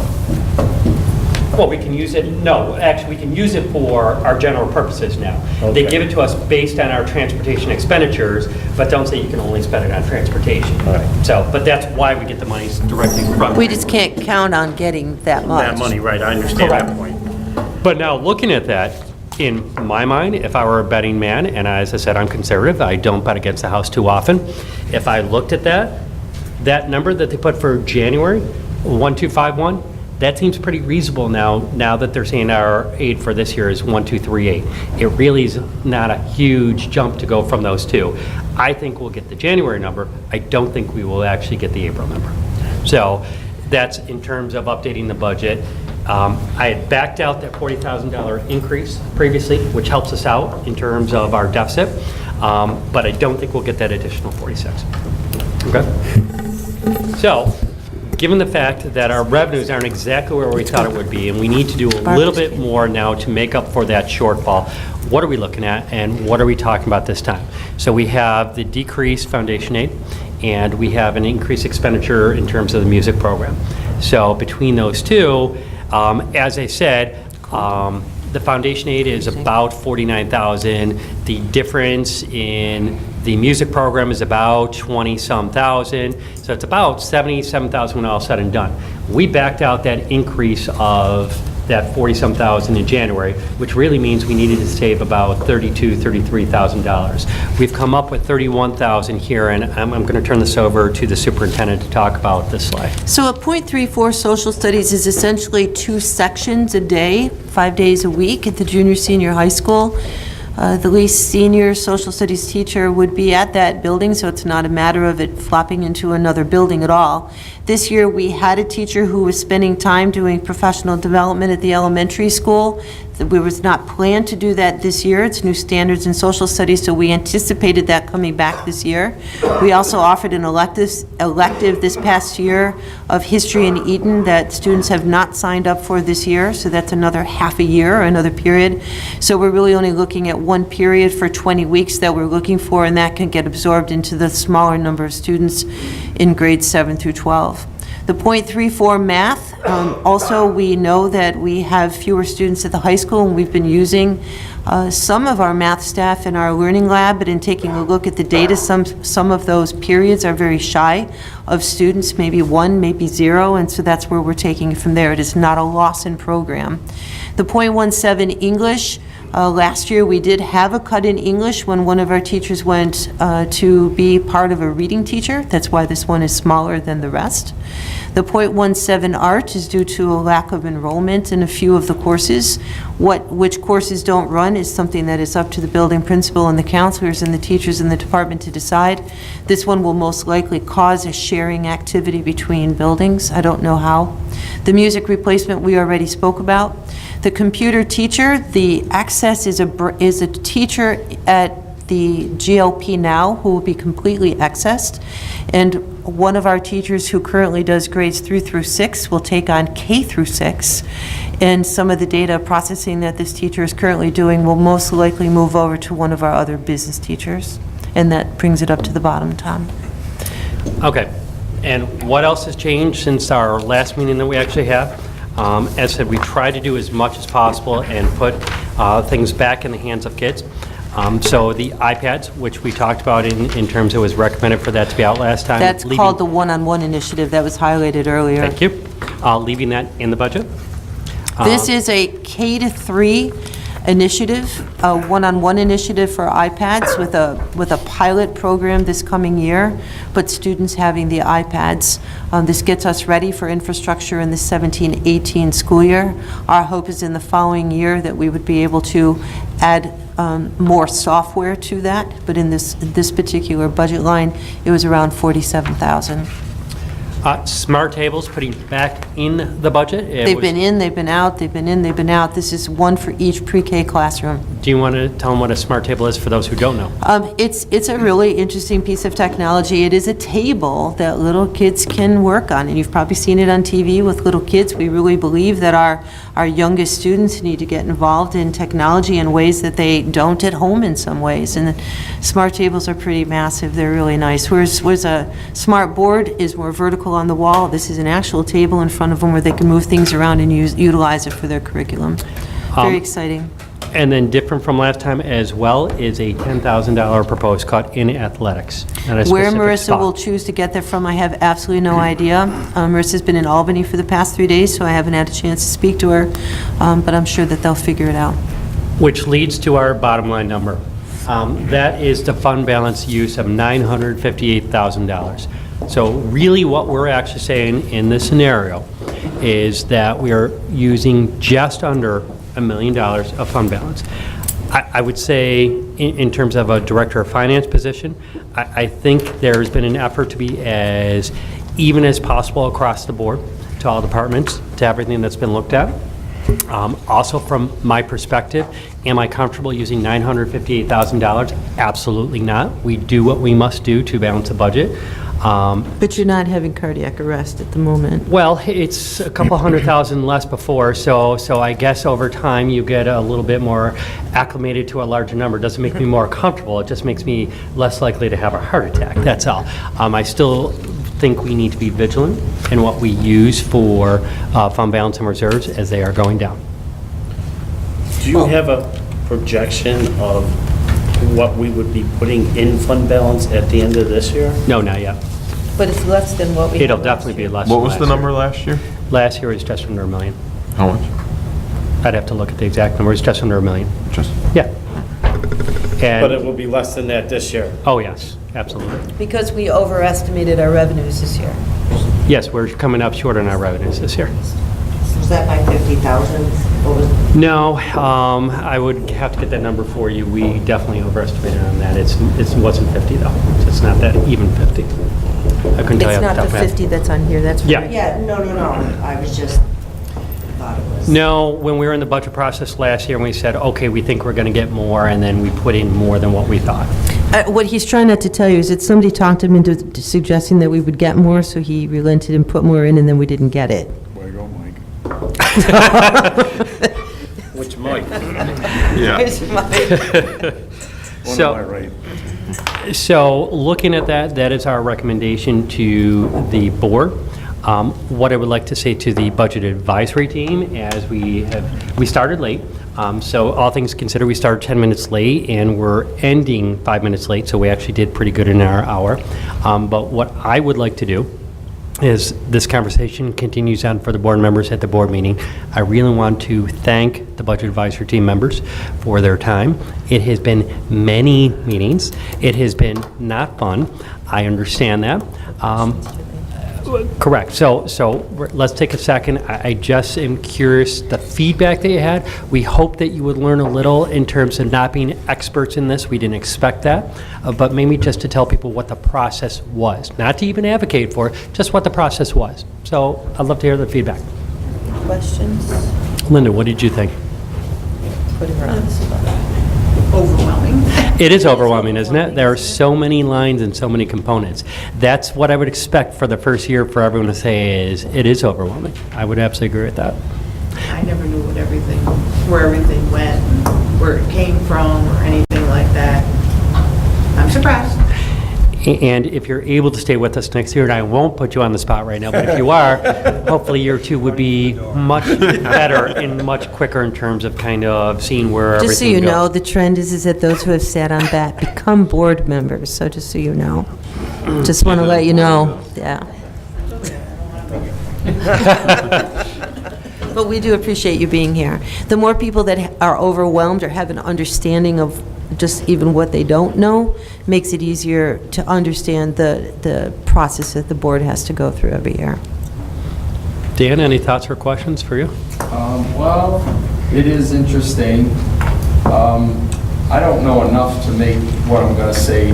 Well, we can use it, no, actually, we can use it for our general purposes now. They Okay. give it to us based on our transportation expenditures, but don't say you can only spend it on transportation. All right. So, but that's why we get the monies directly from. We just can't count on getting that much. that money, right, I understand that Correct. point. But now, looking at that, in my mind, if I were a betting man, and as I said, I'm conservative, I don't bet against the house too often. If I looked at that number that they put for January, 1251, that seems pretty reasonable now that they're saying our aid for this year is 1,238. It really is not a huge jump to go from those two. I think we'll get the January number. I don't think we will actually get the April number. So that's in terms of updating the budget. I had backed out that $40,000 increase previously, which helps us out in terms of our deficit, but I don't think we'll get that additional 46. Okay? So, given the fact that our revenues aren't exactly where we thought it would be, and we need to do a little bit more now to make up for that shortfall, what are we looking at, and what are we talking about this time? So we have the decreased foundation aid, and we have an increased expenditure in terms of the music program. So between those two, as I said, the foundation aid is about $49,000. The difference in the music program is about 20-some thousand. So it's about $77,000 when all said and done. We backed out that increase of that 40-some thousand in January, which really means we needed to save about $32,000, $33,000. We've come up with $31,000 here, and I'm going to turn this over to the superintendent to talk about this slide. So a .34 social studies is essentially 2 sections a day, 5 days a week at the junior, senior high school. The least senior social studies teacher would be at that building, so it's not a matter of it flopping into another building at all. This year, we had a teacher who was spending time doing professional development at the elementary school. We was not planned to do that this year. It's new standards in social studies, so we anticipated that coming back this year. We also offered an elective this past year of history in Eton that students have not signed up for this year, so that's another half a year, another period. So we're really only looking at one period for 20 weeks that we're looking for, and that can get absorbed into the smaller number of students in grades 7 through 12. The .34 math, also we know that we have fewer students at the high school, and we've been using some of our math staff in our learning lab, but in taking a look at the data, some of those periods are very shy of students, maybe 1, maybe 0, and so that's where we're taking it from there. It is not a loss in program. The .17 English, last year we did have a cut in English when one of our teachers went to be part of a reading teacher. That's why this one is smaller than the rest. The .17 art is due to a lack of enrollment in a few of the courses. Which courses don't run is something that is up to the building principal and the counselors and the teachers in the department to decide. This one will most likely cause a sharing activity between buildings. I don't know how. The music replacement we already spoke about. The computer teacher, the access is a teacher at the GLP now who will be completely accessed, and one of our teachers who currently does grades 3 through 6 will take on K through 6, and some of the data processing that this teacher is currently doing will most likely move over to one of our other business teachers, and that brings it up to the bottom, Tom. Okay. And what else has changed since our last meeting that we actually have? As I said, we try to do as much as possible and put things back in the hands of kids. So the iPads, which we talked about in terms it was recommended for that to be out last time. That's called the one-on-one initiative that was highlighted earlier. Thank you. Leaving that in the budget. This is a K-3 initiative, a one-on-one initiative for iPads with a pilot program this coming year, but students having the iPads. This gets us ready for infrastructure in the 17-18 school year. Our hope is in the following year that we would be able to add more software to that, but in this particular budget line, it was around $47,000. Smart tables, putting back in the budget. They've been in, they've been out, they've been in, they've been out. This is one for each pre-K classroom. Do you want to tell them what a smart table is for those who don't know? It's a really interesting piece of technology. It is a table that little kids can work on, and you've probably seen it on TV with little kids. We really believe that our youngest students need to get involved in technology in ways that they don't at home in some ways. And smart tables are pretty massive. They're really nice. Whereas a smart board is more vertical on the wall, this is an actual table in front of them where they can move things around and utilize it for their curriculum. Very exciting. And then different from last time as well is a $10,000 proposed cut in athletics. Where Marissa will choose to get that from, I have absolutely no idea. Marissa's been in Albany for the past 3 days, so I haven't had a chance to speak to her, but I'm sure that they'll figure it out. Which leads to our bottom line number. That is the fund balance use of $958,000. So really what we're actually saying in this scenario is that we are using just under $1 million of fund balance. I would say, in terms of a director of finance position, I think there's been an effort to be as even as possible across the board to all departments, to everything that's been looked at. Also, from my perspective, am I comfortable using $958,000? Absolutely not. We do what we must do to balance a budget. But you're not having cardiac arrest at the moment. Well, it's a couple $100,000 less before, so I guess over time you get a little bit more acclimated to a larger number. It doesn't make me more comfortable, it just makes me less likely to have a heart attack, that's all. I still think we need to be vigilant in what we use for fund balance and reserves as they are going down. Do you have a projection of what we would be putting in fund balance at the end of this year? No, not yet. But it's less than what we had It'll last definitely be year. less What than was the last number year. last year? Last year was just under $1 million. How much? I'd have to look at the exact number, it's just under $1 million. Just, Yeah. But it And, will be less than that this year. oh yes, absolutely. Because we overestimated our revenues this year. Yes, we're coming up short on our revenues this year. Was that by 50,000? What was, No, I would have to get that number for you. We definitely overestimated on that. It wasn't 50 though. It's not that even 50. I couldn't tell you It's off not the top the of my head. 50 that's on here, that's Yeah. right. yeah, no, I was just, thought it was. No, when we were in the budget process last year, and we said, okay, we think we're going to get more, and then we put in more than what we thought. What he's trying not to tell you is that somebody talked him into suggesting that we would get more, so he relented and put more in, and then we didn't get it. Way to go, Mike. Which might. yeah. One So- am I right? So, looking at that, that is our recommendation to the board. What I would like to say to the budget advisory team, as we started late. So all things considered, we started 10 minutes late, and we're ending 5 minutes late, so we actually did pretty good in our hour. But what I would like to do is this conversation continues on for the board members at the board meeting. I really want to thank the budget advisory team members for their time. It has been many meetings. It has been not fun. I understand that. Correct. So let's take a second. I just am curious, the feedback that you had, we hope that you would learn a little in terms of not being experts in this. We didn't expect that. But maybe just to tell people what the process was. Not to even advocate for it, just what the process was. So I'd love to hear the feedback. Questions? Linda, what did you think? Putting her on the spot. Overwhelming. It is overwhelming, isn't it? There are so many lines and so many components. That's what I would expect for the first year for everyone to say is, it is overwhelming. I would absolutely agree with that. I never knew where everything went, and where it came from, or anything like that. I'm surprised. And if you're able to stay with us next year, and I won't put you on the spot right now, but if you are, hopefully year two would be much better and much quicker in terms of kind of seeing where everything goes. Just so you know, the trend is that those who have sat on that become board members, so just so you know. Just want to let you know, yeah. But we do appreciate you being here. The more people that are overwhelmed or have an understanding of just even what they don't know, makes it easier to understand the process that the board has to go through every year. Dan, any thoughts or questions for you? Well, it is interesting. I don't know enough to make what I'm going to say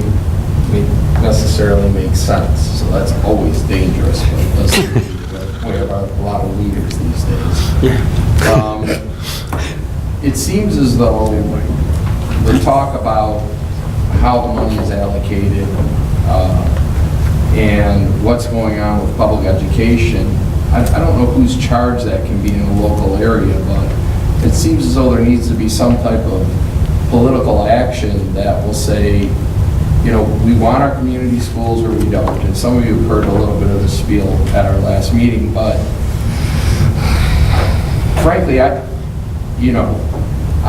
necessarily make sense, so that's always dangerous. But it doesn't. We have a lot of leaders these days. It seems as though the talk about how the money is allocated and what's going on with public education, I don't know whose charge that can be in a local area, but it seems as though there needs to be some type of political action that will say, you know, we want our community schools or we don't. And some of you have heard a little bit of the spiel at our last meeting, but frankly, I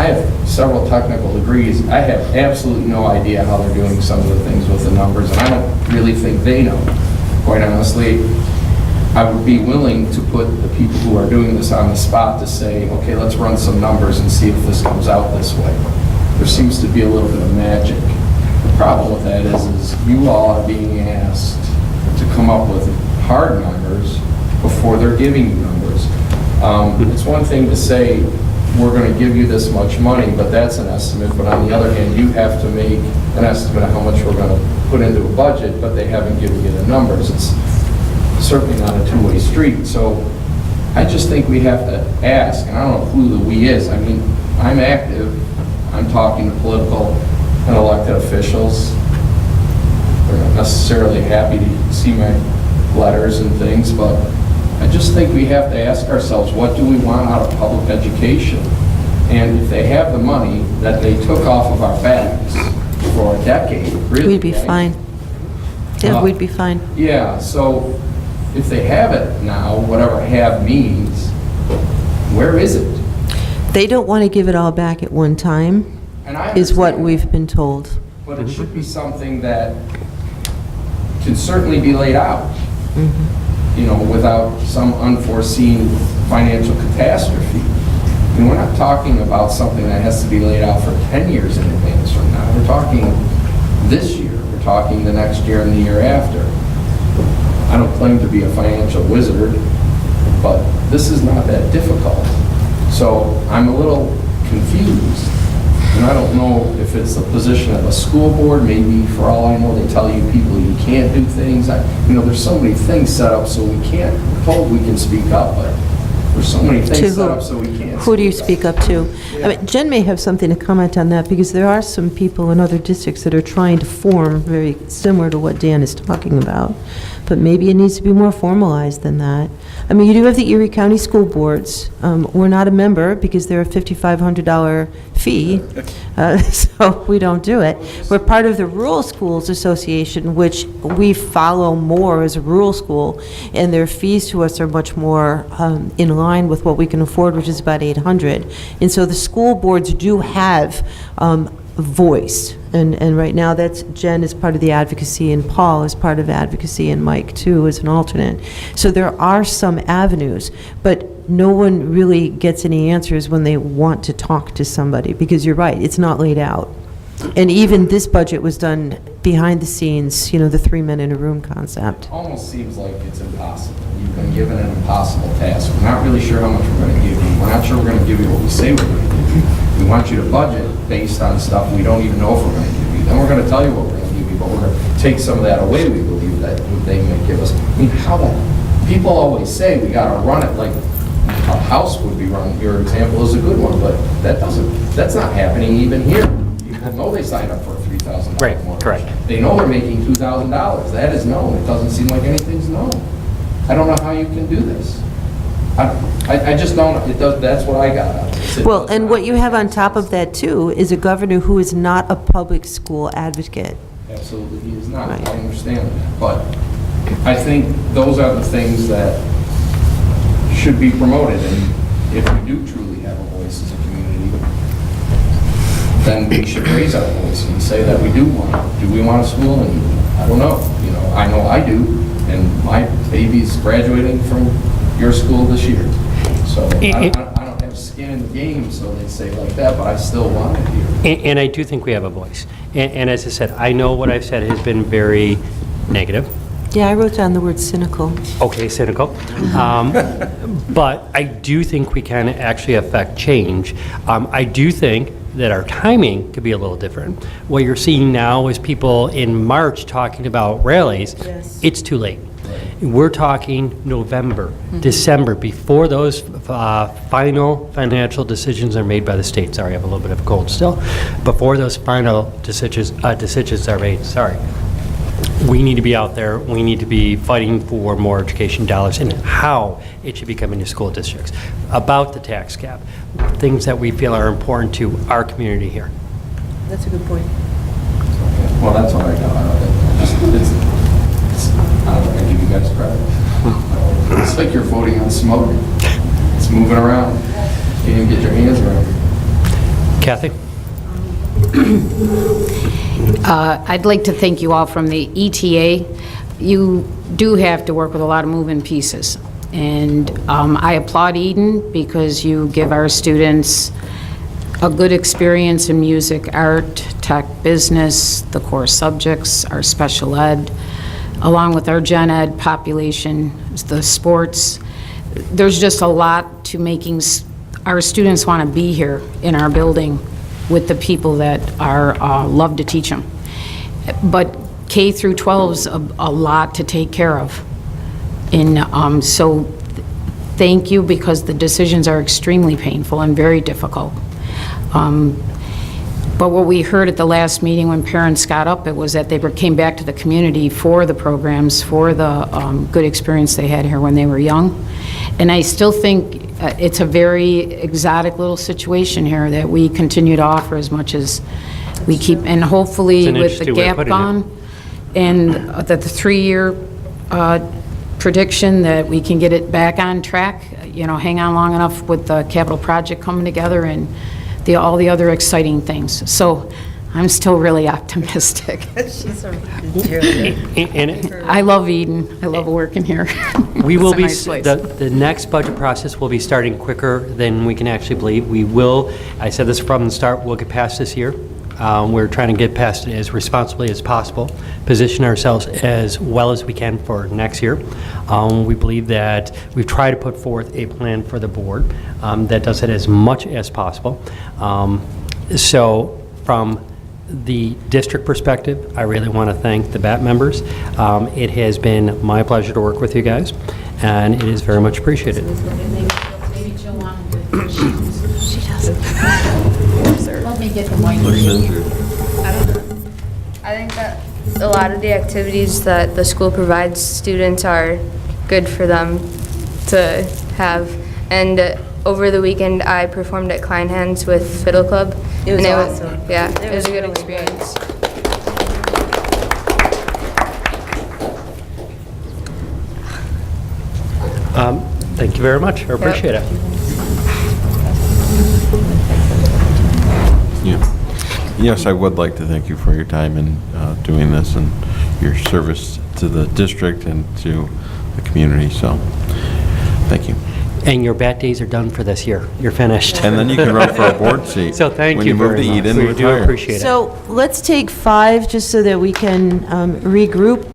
have several technical degrees. I have absolutely no idea how they're doing some of the things with the numbers, and I don't really think they know. Quite honestly, I would be willing to put the people who are doing this on the spot to say, okay, let's run some numbers and see if this comes out this way. There seems to be a little bit of magic. The problem with that is you all are being asked to come up with hard numbers before they're giving you numbers. It's one thing to say, we're going to give you this much money, but that's an estimate. But on the other hand, you have to make an estimate of how much we're going to put into a budget, but they haven't given you the numbers. It's certainly not a two-way street. So I just think we have to ask, and I don't know who the "we" is. I mean, I'm active. I'm talking to political and elected officials. They're not necessarily happy to see my letters and things, but I just think we have to ask ourselves, what do we want out of public education? And if they have the money that they took off of our backs for a decade, really. We'd be right? fine. Yeah, we'd be fine. Yeah, so if they have it now, whatever have means, where is it? They don't want to give it all back at one time, And I is what understand we've been told. that, but it should be something that can certainly be laid out, you know, without some unforeseen financial catastrophe. I mean, we're not talking about something that has to be laid out for 10 years in advance from now. We're talking this year. We're talking the next year and the year after. I don't claim to be a financial wizard, but this is not that difficult. So I'm a little confused. And I don't know if it's the position of a school board. Maybe, for all I know, they tell you people you can't do things. You know, there's so many things set up so we can't, we're told we can speak up, but there's so many To things who? set up so we can't. Who do you speak up to? I mean, Jen may have something to comment on that, because there are some people in other districts that are trying to form very similar to what Dan is talking about, but maybe it needs to be more formalized than that. I mean, you do have the Erie County School Boards. We're not a member because they're a $5,500 fee, so we don't do it. We're part of the Rural Schools Association, which we follow more as a rural school, and their fees to us are much more in line with what we can afford, which is about $800. And so the school boards do have voice, and right now that's Jen is part of the advocacy, and Paul is part of advocacy, and Mike too is an alternate. So there are some avenues, but no one really gets any answers when they want to talk to somebody, because you're right, it's not laid out. And even this budget was done behind the scenes, you know, the 3 men in a room concept. Almost seems like it's impossible. You've been given an impossible task. We're not really sure how much we're going to give you. We're not sure we're going to give you what we say we're going to give you. We want you to budget based on stuff we don't even know if we're going to give you. Then we're going to tell you what we're going to give you, but we're going to take some of that away, we believe, that they may give us. I mean, how the, people always say we got to run it like a house would be run. Your example is a good one, but that's not happening even here. People know they signed up for a $3,000 Right, mortgage. correct. They know they're making $2,000. That is known. It doesn't seem like anything's known. I don't know how you can do this. I just don't, it does, that's what I got out of this. It Well, does and not- what you have on top of that too is a governor who is not a public school advocate. Absolutely, he is not. Right. I understand that. But I think those are the things that should be promoted. And if we do truly have a voice as a community, then we should raise our voice and say that we do we want a school? And I don't know. You know I do. And my baby's graduating from your school this year. So I don't have skin in the game, so they say like that, but I still want it here. And I do think we have a voice. And as I said, I know what I've said has been very negative. Yeah, I wrote down the word cynical. Okay, cynical. But I do think we can actually affect change. I do think that our timing could be a little different. What you're seeing now is people in March talking about rallies. Yes. It's too late. We're talking November, December, before those final financial decisions are made by the state. Sorry, I have a little bit of a cold still. Before those final decisions are made, sorry. We need to be out there. We need to be fighting for more education dollars and how it should be coming to school districts. About the tax cap, things that we feel are important to our community here. That's a good point. Well, that's what I got out of it. I don't want to give you guys credit. It's like you're voting on smoke. It's moving around. You can't even get your hands around it. Kathy? I'd like to thank you all from the ETA. You do have to work with a lot of moving pieces. And I applaud Eden because you give our students a good experience in music, art, tech, business, the core subjects, our special ed, along with our gen ed population, the sports. There's just a lot to making our students want to be here in our building with the people that are, love to teach them. But K through 12's a lot to take care of. And so thank you, because the decisions are extremely painful and very difficult. But what we heard at the last meeting when parents got up, it was that they came back to the community for the programs, for the good experience they had here when they were young. And I still think it's a very exotic little situation here that we continue to offer as much as we keep, and It's hopefully an with the interesting way of gap putting it. gone, and that the 3-year prediction that we can get it back on track, hang on long enough with the capital project coming together and all the other exciting things. So I'm still really optimistic. And I love Eden. I love working here. we will be, It's a nice place. the next budget process will be starting quicker than we can actually believe. We will, I said this from the start, we'll get past this year. We're trying to get past it as responsibly as possible, position ourselves as well as we can for next year. We believe that we've tried to put forth a plan for the board that does it as much as possible. So from the district perspective, I really want to thank the BAT members. It has been my pleasure to work with you guys, and it is very much appreciated. Maybe Jill wanted She doesn't. Let me get the mic. I think that a lot of the activities that the school provides students are good for them to have. And over the weekend, I performed at Kleinhans with Fiddle Club. It was and awesome. Yeah, It it was a good really experience. Thank you very much. I appreciate it. Yeah. Yes, I would like to thank you for your time in doing this and your service to the district and to the community, so thank you. And your BAT days are done for this year. You're finished. And then you can run for a board seat. So thank when you move very to much. Eden, We do retire. appreciate it. So let's take 5, just so that we can regroup.